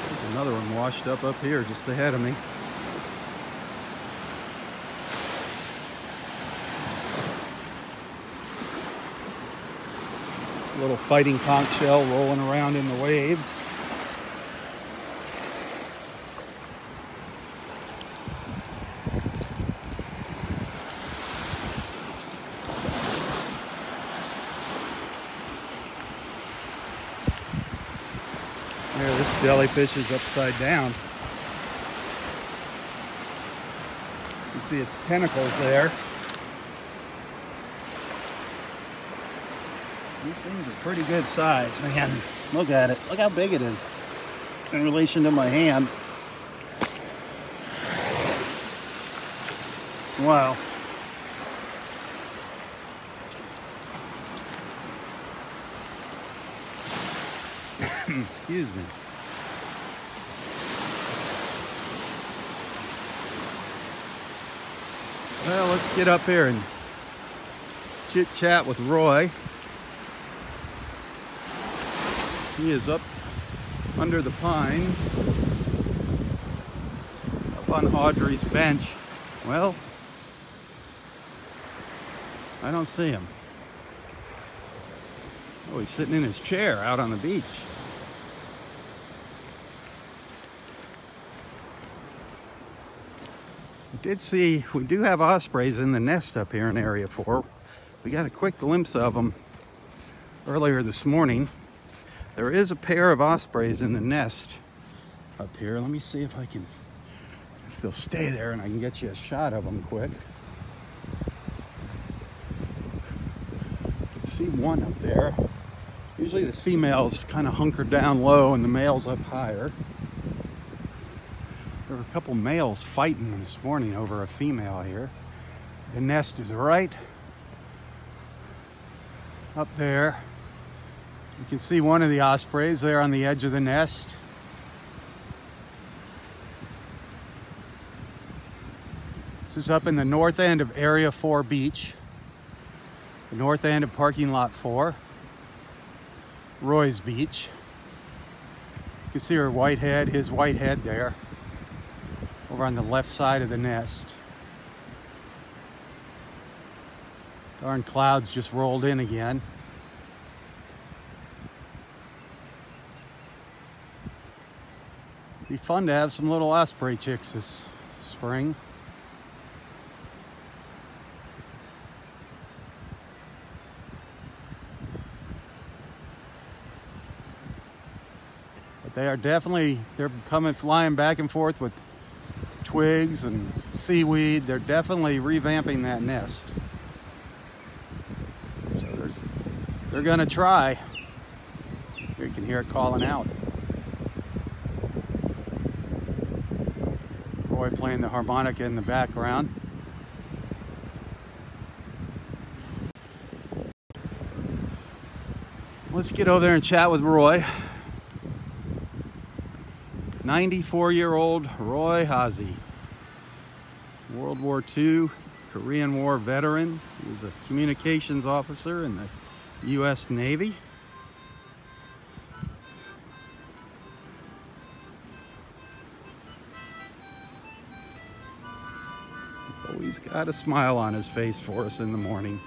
There's another one washed up here just ahead of me. Little fighting conch shell rolling around in the waves. There, this jellyfish is upside down. You see its tentacles there. These things are pretty good size, man. Look at it. Look how big it is in relation to my hand. Wow. Excuse me. Well, let's get up here and chit-chat with Roy. He is up under the pines, up on Audrey's bench. Well, I don't see him. Oh, he's sitting in his chair out on the beach. We do have ospreys in the nest up here in Area 4. We got a quick glimpse of them earlier this morning. There is a pair of ospreys in the nest up here. Let me see if they'll stay there and I can get you a shot of them quick. I can see one up there. Usually the female's kind of hunkered down low and the male's up higher. There were a couple males fighting this morning over a female here. The nest is right up there. You can see one of the ospreys there on the edge of the nest. This is up in the north end of Area 4 Beach, the north end of Parking Lot 4, Roy's Beach. You can see her white head, his white head there, over on the left side of the nest. Darn clouds just rolled in again. Be fun to have some little osprey chicks this spring. But they are definitely, they're flying back and forth with twigs and seaweed. They're definitely revamping that nest. So they're gonna try. Here you can hear it calling out. Roy playing the harmonica in the background. Let's get over there and chat with Roy. 94-year-old Roy Hazy. World War II, Korean War veteran. He was a communications officer in the U.S. Navy. Always got a smile on his face for us in the morning.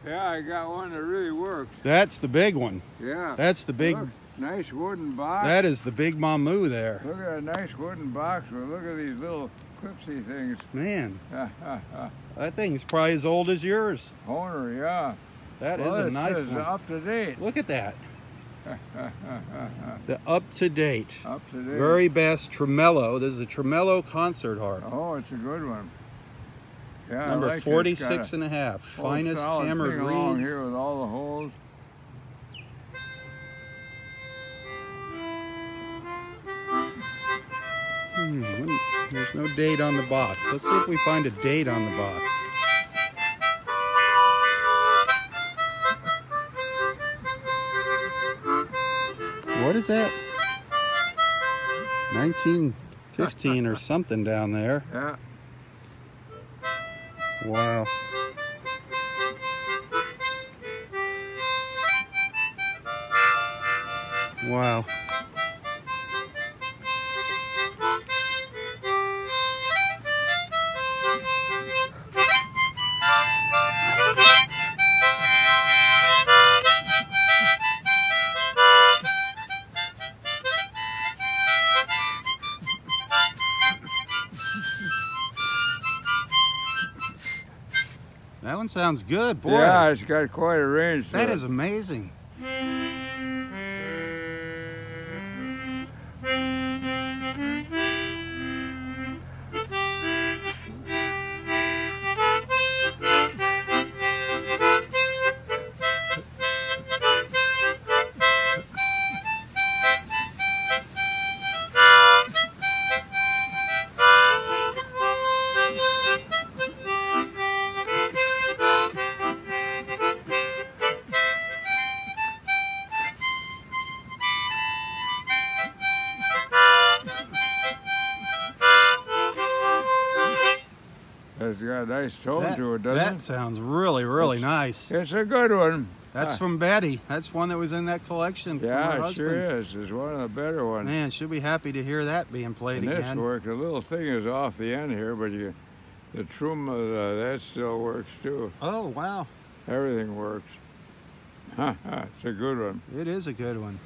Yeah, I got one that really works. That's the big one. Yeah. That's the big... Look, nice wooden box. That is the big mamu there. Look at a nice wooden box. Well, look at these little clipsy things. Man, that thing's probably as old as yours. Honer, yeah. That is a nice one. Up to date. Look at that. The up-to-date. Up to date. Very best tremolo. This is a tremolo concert harp. Oh, it's a good one. Yeah, Number I like it. It's 46 got and a half. a Finest solid hammered thing along reeds. here with all the holes. There's no date on the box. Let's see if we find a date on the box. What is that? 1915 or something down there. Yeah. Wow. Wow. That one sounds good, boy. Yeah, it's got quite a range to That it. is amazing. It's got a nice tone to it, doesn't That it? sounds really, really nice. It's a good one. That's from Betty. That's one that was in that collection from her Yeah, it husband. sure is. It's one of the better ones. Man, she'll be happy to hear that being played And this again. worked. The little thing is off the end here, but the trim of that still works too. Oh, wow. Everything works. It's a good one. It is a good one.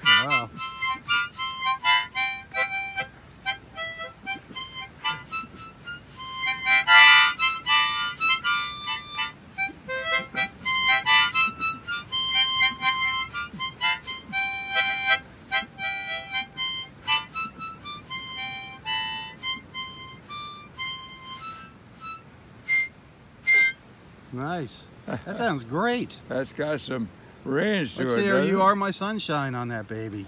Wow. Nice. That sounds great. That's got some range to Let's it. see, there doesn't you it? are, my sunshine on that baby.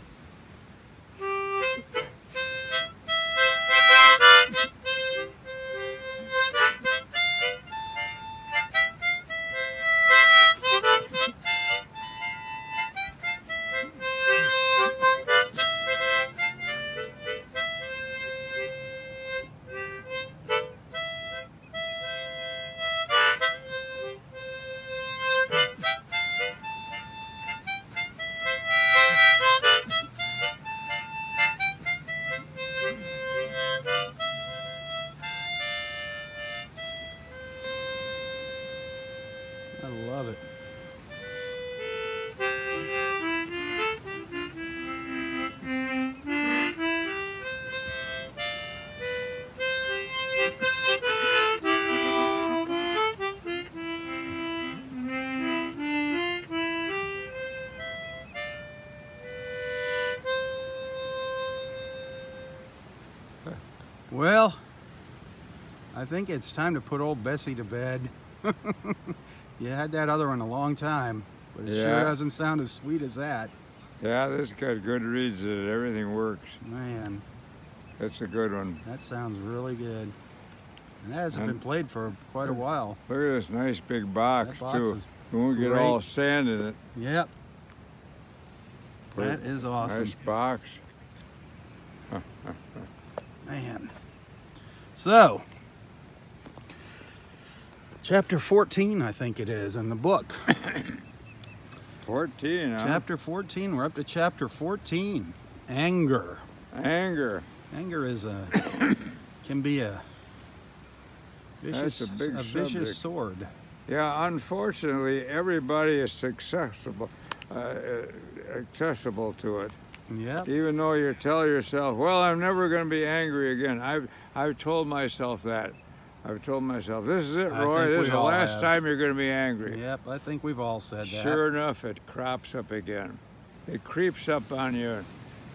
I love it. Well, I think it's time to put old Bessie to bed. You had that other one a long time, but it sure Yeah. doesn't sound as sweet as that. Yeah, this got good reeds in it. Everything works. Man, It's a good one. that sounds really good. And that hasn't And- been played for quite a while. Look at this nice big box, That box too. is We won't get great. all sand in it. Yep, But that is awesome. Nice box. Man. So, chapter 14, I think it is, in the book. 14, huh? Chapter 14, we're up to chapter 14. Anger. Anger. Anger is can be a vicious, That's a big vicious subject. sword. Yeah, unfortunately, everybody is accessible to it. Yep. Even though you tell yourself, well, I'm never going to be angry again. I've told myself that. I've told myself, this is it, I Roy. think This we is the all last have. time you're going to be angry. Yep, I think we've all said that. Sure enough, it crops up again. It creeps up on you.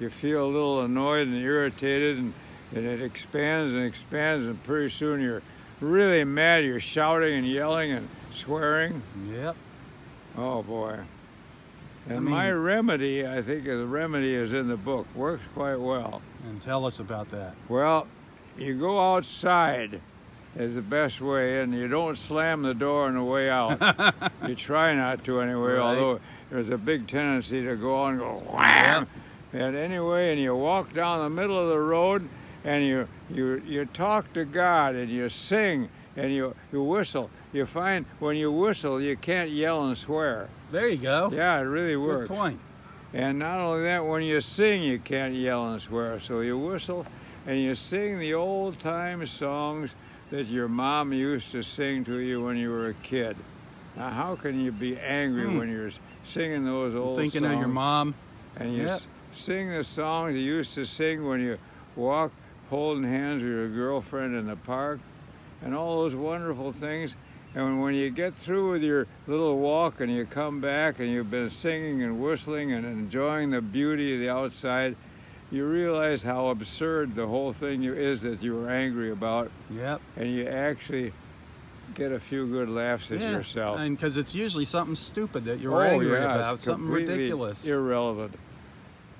You feel a little annoyed and irritated, and it expands and expands, and pretty soon you're really mad. You're shouting and yelling and swearing. Yep. Oh, boy. And I mean- my remedy, I think the remedy is in the book. Works quite well. And tell us about that. Well, you go outside is the best way, and you don't slam the door on the way out. You try not to anyway, Right. although there's a big tendency to go on and go wham. And anyway, and you walk down the middle of the road, and you talk to God, and you sing, and you whistle. You find when you whistle, you can't yell and swear. There you go. Yeah, it really works. Good point. And not only that, when you sing, you can't yell and swear. So you whistle and you sing the old time songs that your mom used to sing to you when you were a kid. Now, how can you be angry when you're singing those old Thinking songs? of your mom. And you Yep. sing the songs you used to sing when you walked holding hands with your girlfriend in the park, and all those wonderful things. And when you get through with your little walk and you come back and you've been singing and whistling and enjoying the beauty of the outside, you realize how absurd the whole thing is that you were angry about, Yep. and you actually get a few good laughs at yourself. And because it's usually something stupid that you're angry about, it's something completely ridiculous. irrelevant.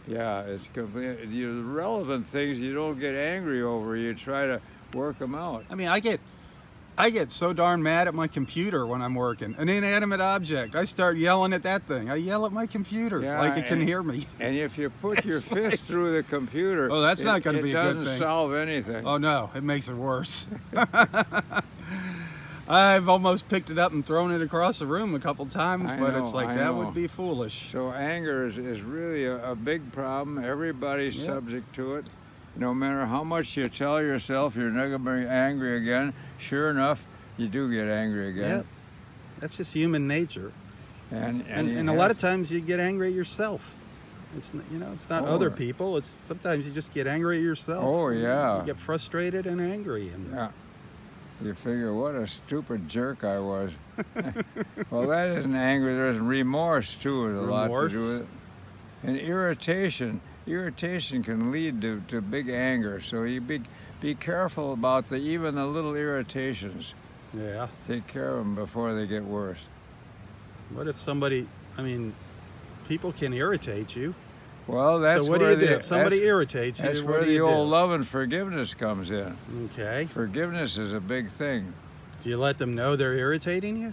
Yeah, it's completely irrelevant things you don't get angry over. You try to work them out. I mean, I get so darn mad at my computer when I'm working. An inanimate object. I start yelling at that thing. I yell at my computer Yeah, like it can and- hear me. And if you put your It's fist through the computer, Oh, that's not gonna be a good It doesn't thing. solve anything. Oh no, it makes it worse. I've almost picked it up and thrown it across the room a couple times, I but know, it's like I that know. would be foolish. So anger is really a big problem. Everybody's Yep. subject to it. No matter how much you tell yourself you're never going to be angry again, sure enough, you do get angry again. Yep. That's just human nature. And And a lot of times you get angry at yourself. It's it's not Oh. other people. It's sometimes you just get angry at yourself. Oh, yeah. You get frustrated and angry, and Yeah. You figure, what a stupid jerk I was. Well, that isn't anger. There's remorse, too. There's a lot to Remorse? do with it. And irritation. Irritation can lead to big anger. So you be careful about even the little irritations. yeah. Take care of them before they get worse. What if somebody? I mean, people can irritate you. Well, that's So what do where you do? the- If somebody that's- irritates you, That's what where do the you old do? love and forgiveness comes in. Okay. Forgiveness is a big thing. Do you let them know they're irritating you?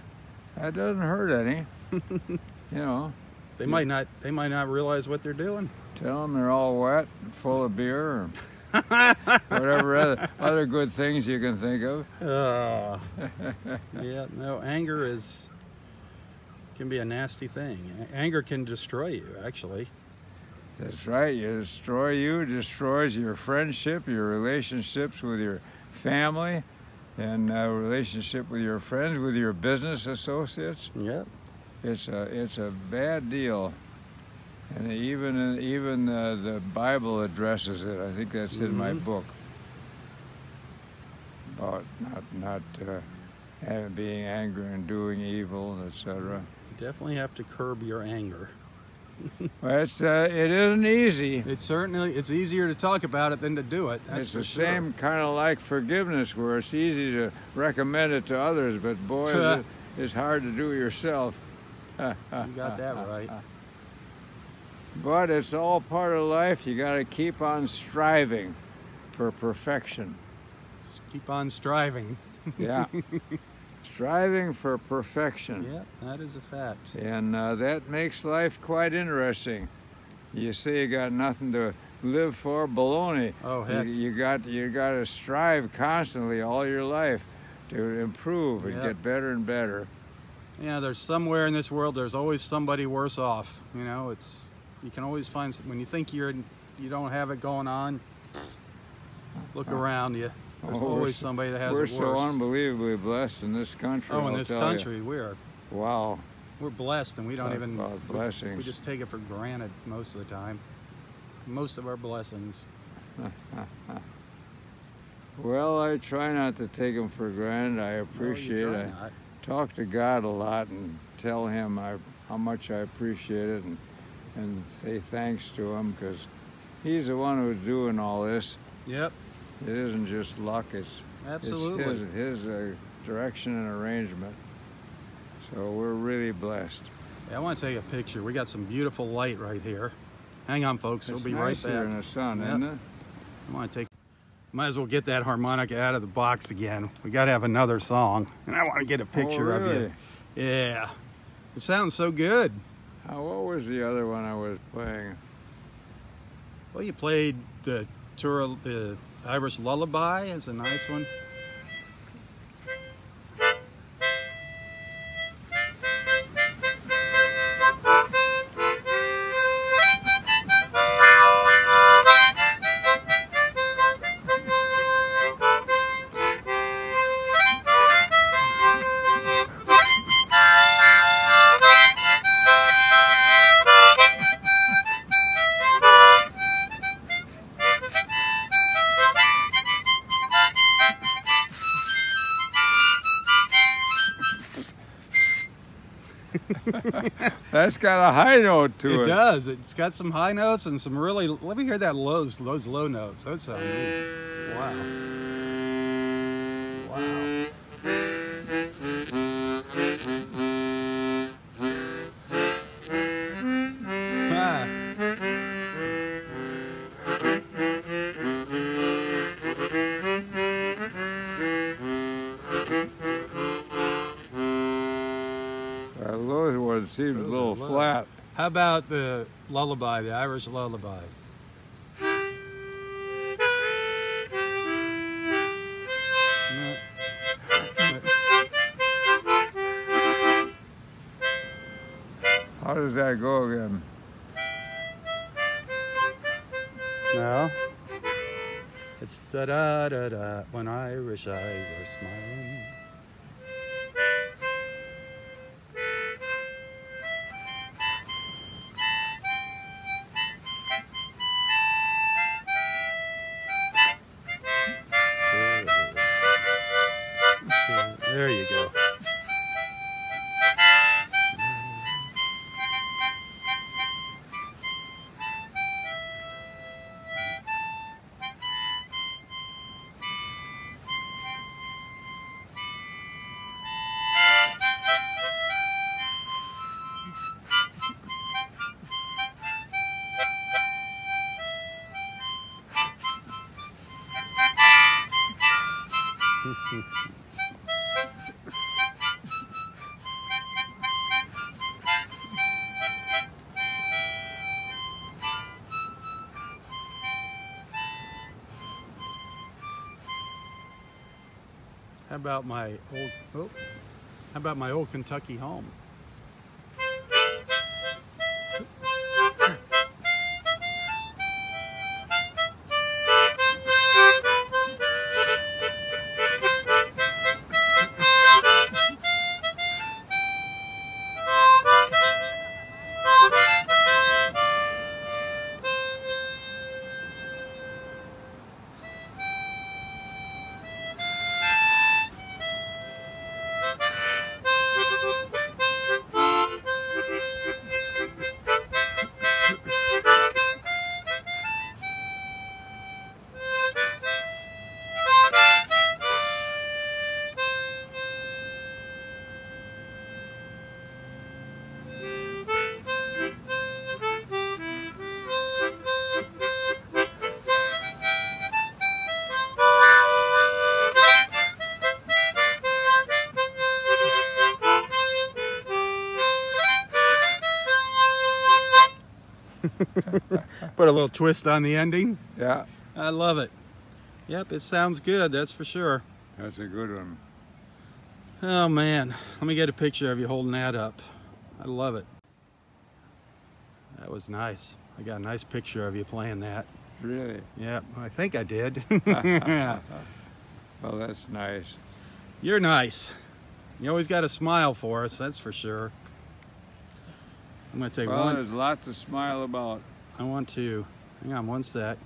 That doesn't hurt any. You know, They might not. They might not realize what they're doing. tell them they're all wet and full of beer or whatever other good things you can think of. Yeah. No, anger can be a nasty thing. Anger can destroy you, actually. That's right. You destroys your friendship, your relationships with your family, and relationship with your friends, with your business associates. Yep. It's a bad deal, and even the Bible addresses it. I think that's in my book about not being angry and doing evil, etc. You definitely have to curb your anger. Well, it isn't easy. It's easier to talk about it than to do it. That's It's for the sure. same kind of like forgiveness, where it's easy to recommend it to others, but boy, it's hard to do yourself. You got that right. But it's all part of life. You got to keep on striving for perfection. Just keep on striving. Yeah. Striving for perfection. Yeah, that is a fact. And that makes life quite interesting. You say you got nothing to live for, baloney. Oh, heck. You got to strive constantly all your life to improve and Yep. get better and better. There's somewhere in this world, there's always somebody worse off. You can always find, when you think you don't have it going on, look around you. There's Oh, always somebody that has it We're worse. so unbelievably blessed in this country. Oh, in I'll this tell country, you. we're Wow. blessed, and we don't Talk even. about blessings. We just take it for granted most of the time. Most of our blessings. Well, I try not to take them for granted. I appreciate No, you it. try I not. talk to God a lot and tell him how much I appreciate it, and say thanks to him, because he's the one who's doing all this. Yep, It isn't just luck. It's absolutely. It's his direction and arrangement. So we're really blessed. Yeah, I want to take a picture. We got some beautiful light right here. Hang on, folks. We'll It's be right nicer back. in the sun, Yep. isn't it? I want to take. Might as well get that harmonica out of the box again. We got to have another song, and I want to get a picture of really? you. Yeah, it sounds so good. What was the other one I was playing? Well, you played the Irish Lullaby. Is a nice one. That's got a high note to it. It does. It's got some high notes and some really. Let me hear that those low notes. Those sound neat. Wow. Wow. Ah. Those ones seem a Those little are low. flat. How about the lullaby, the Irish lullaby? How does that go again? No. It's da da da da when Irish eyes are smiling. There you go. How about my old Kentucky home? Put a little twist on the ending. Yeah, I love it. Yep, it sounds good, that's for sure. that's a good one. Oh man, let me get a picture of you holding that up. I love it. That was nice. I got a nice picture of you playing that. Really? Yeah, I think I did. Well, that's nice. You're nice. You always got a smile for us, that's for sure. I'm going to take Well, one. there's lots to smile about. I want to. Hang on one sec.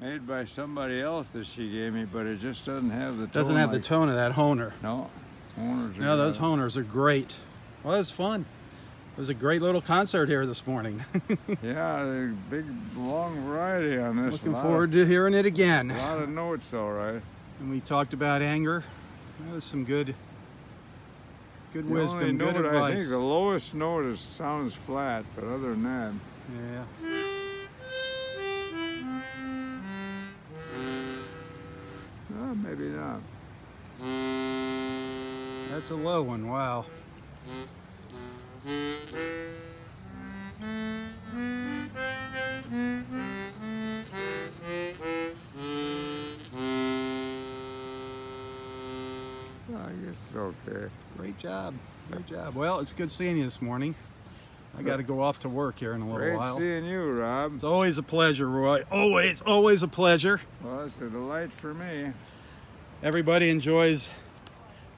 Made by somebody else that she gave me, but it just doesn't have the tone. Doesn't have the like- tone of that Honer. No. Honors are No, those good. Honers are great. Well, it was fun. It was a great little concert here this morning. Yeah, a big, long variety on this. Looking forward to hearing it A again. lot of notes, all right. And we talked about anger. That was some good The only wisdom, good note, I advice. think the lowest note is sounds flat, but other than that, Yeah. maybe not. That's a low one, wow. I guess it's okay. Great job, great job. Well, it's good seeing you this morning. I got to go off to work here in a little Great while. seeing you, Rob. It's always a pleasure, Roy. Always a pleasure. Well, it's a delight for me. Everybody enjoys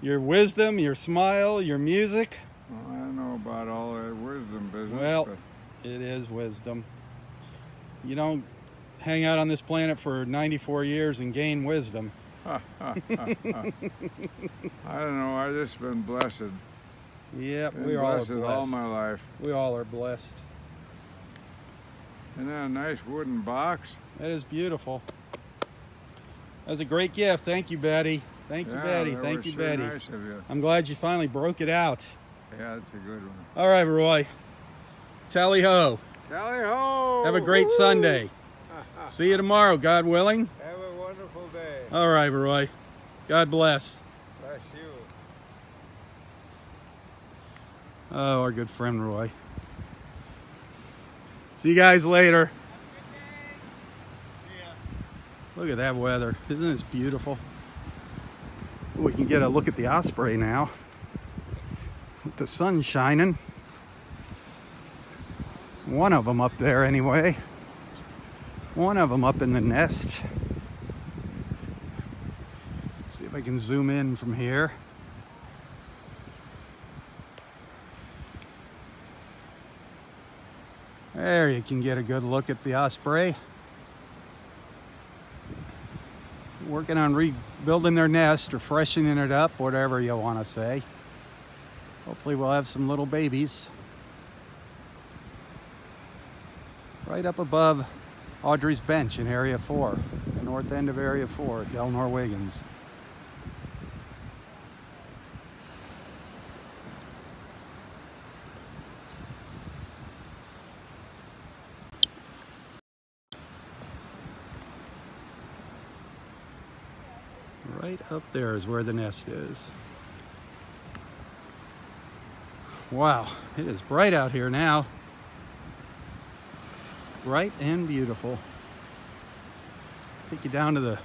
your wisdom, your smile, your music. Well, I don't know about all that wisdom business. Well, but it is wisdom. You don't hang out on this planet for 94 years and gain wisdom. I don't know. I've just been blessed. Yep, Been we all are blessed blessed. all my life. We all are blessed. Isn't that a nice wooden box? That is beautiful. That was a great gift. Thank you, Betty. Thank you, Yeah, Betty. that Thank was you, sure Betty. Nice of you. I'm glad you finally broke it out. Yeah, that's a good one. All right, Roy. Tally ho. Tally ho! Have a great Woo-hoo! Sunday. See you tomorrow, God willing. Have a wonderful day. All right, Roy. God bless. Bless you. Oh, our good friend Roy. See you guys later. Look at that weather. Isn't this beautiful? We can get a look at the Osprey now. With the sun shining. One of them up there anyway. One of them up in the nest. Let's see if I can zoom in from here. There you can get a good look at the Osprey. Working on rebuilding their nest or freshening it up, whatever you want to say. Hopefully we'll have some little babies. Right up above Audrey's bench in Area 4, the north end of Area 4 at Del Norwiggins. Right up there is where the nest is. Wow, it is bright out here now. Bright and beautiful. Take you down to the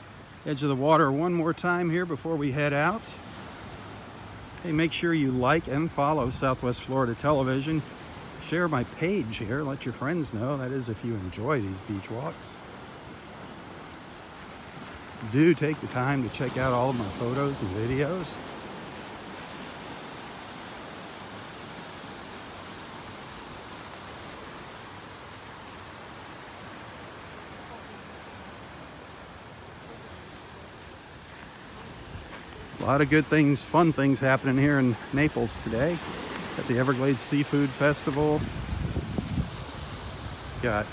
edge of the water one more time here before we head out. Hey, make sure you like and follow Southwest Florida Television. Share my page here, let your friends know. That is if you enjoy these beach walks. Do take the time to check out all of my photos and videos. A lot of good things, fun things happening here in Naples today at the Everglades Seafood Festival. Got,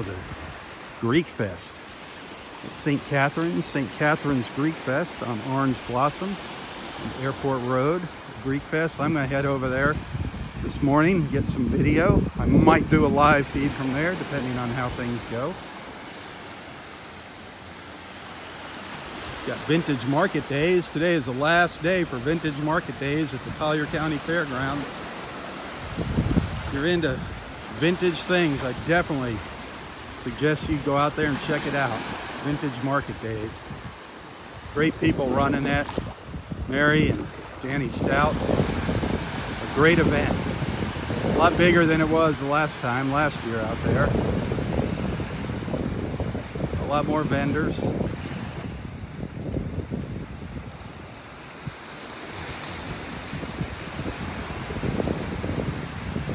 the Greek Fest at St. Catherine's Greek Fest on Orange Blossom and Airport Road. Greek Fest. I'm going to head over there this morning, get some video. I might do a live feed from there depending on how things go. Got Vintage Market Days. Today is the last day for Vintage Market Days at the Collier County Fairgrounds. If you're into vintage things, I definitely suggest you go out there and check it out. Vintage Market Days. Great people running that. Mary and Danny Stout. A great event. A lot bigger than it was the last year out there. A lot more vendors.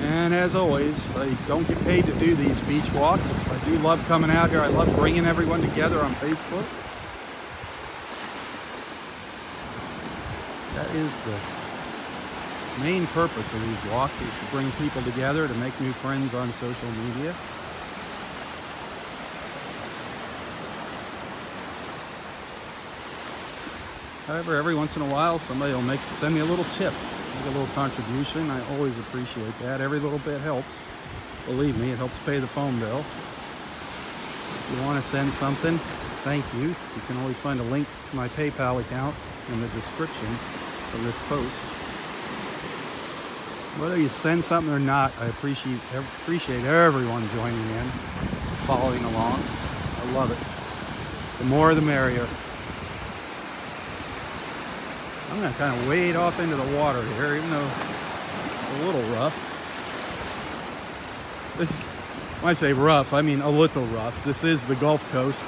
And as always, I don't get paid to do these beach walks. I do love coming out here. I love bringing everyone together on Facebook. That is the main purpose of these walks, is to bring people together, to make new friends on social media. However, every once in a while, somebody will send me a little tip, make a little contribution. I always appreciate that. Every little bit helps. Believe me, it helps pay the phone bill. If you want to send something, thank you. You can always find a link to my PayPal account in the description of this post. Whether you send something or not, I appreciate everyone joining in, following along. I love it. The more the merrier. I'm going to kind of wade off into the water here, even though it's a little rough. When I say rough, I mean a little rough. This is the Gulf Coast.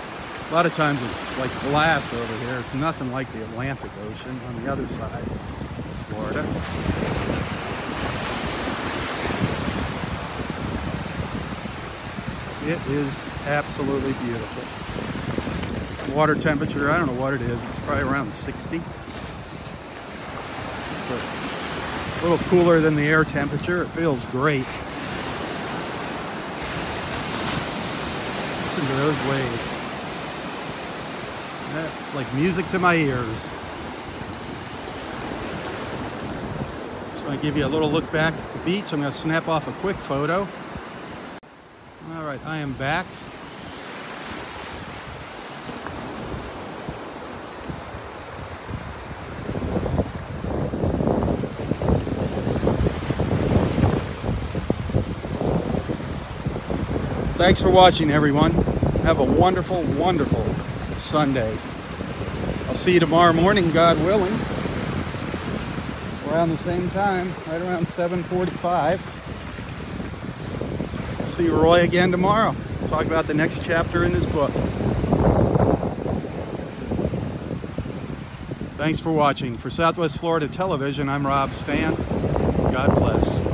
A lot of times it's like glass over here. It's nothing like the Atlantic Ocean on the other side of Florida. It is absolutely beautiful. Water temperature, I don't know what it is. It's probably around 60. It's a little cooler than the air temperature. It feels great. Listen to those waves. That's like music to my ears. Just want to give you a little look back at the beach. I'm going to snap off a quick photo. All right, I am back. Thanks for watching, everyone. Have a wonderful, wonderful Sunday. I'll see you tomorrow morning, God willing. Around the same time, right around 7:45. I'll see Roy again tomorrow. We'll talk about the next chapter in his book. Thanks for watching. For Southwest Florida Television, I'm Robb Stan. God bless.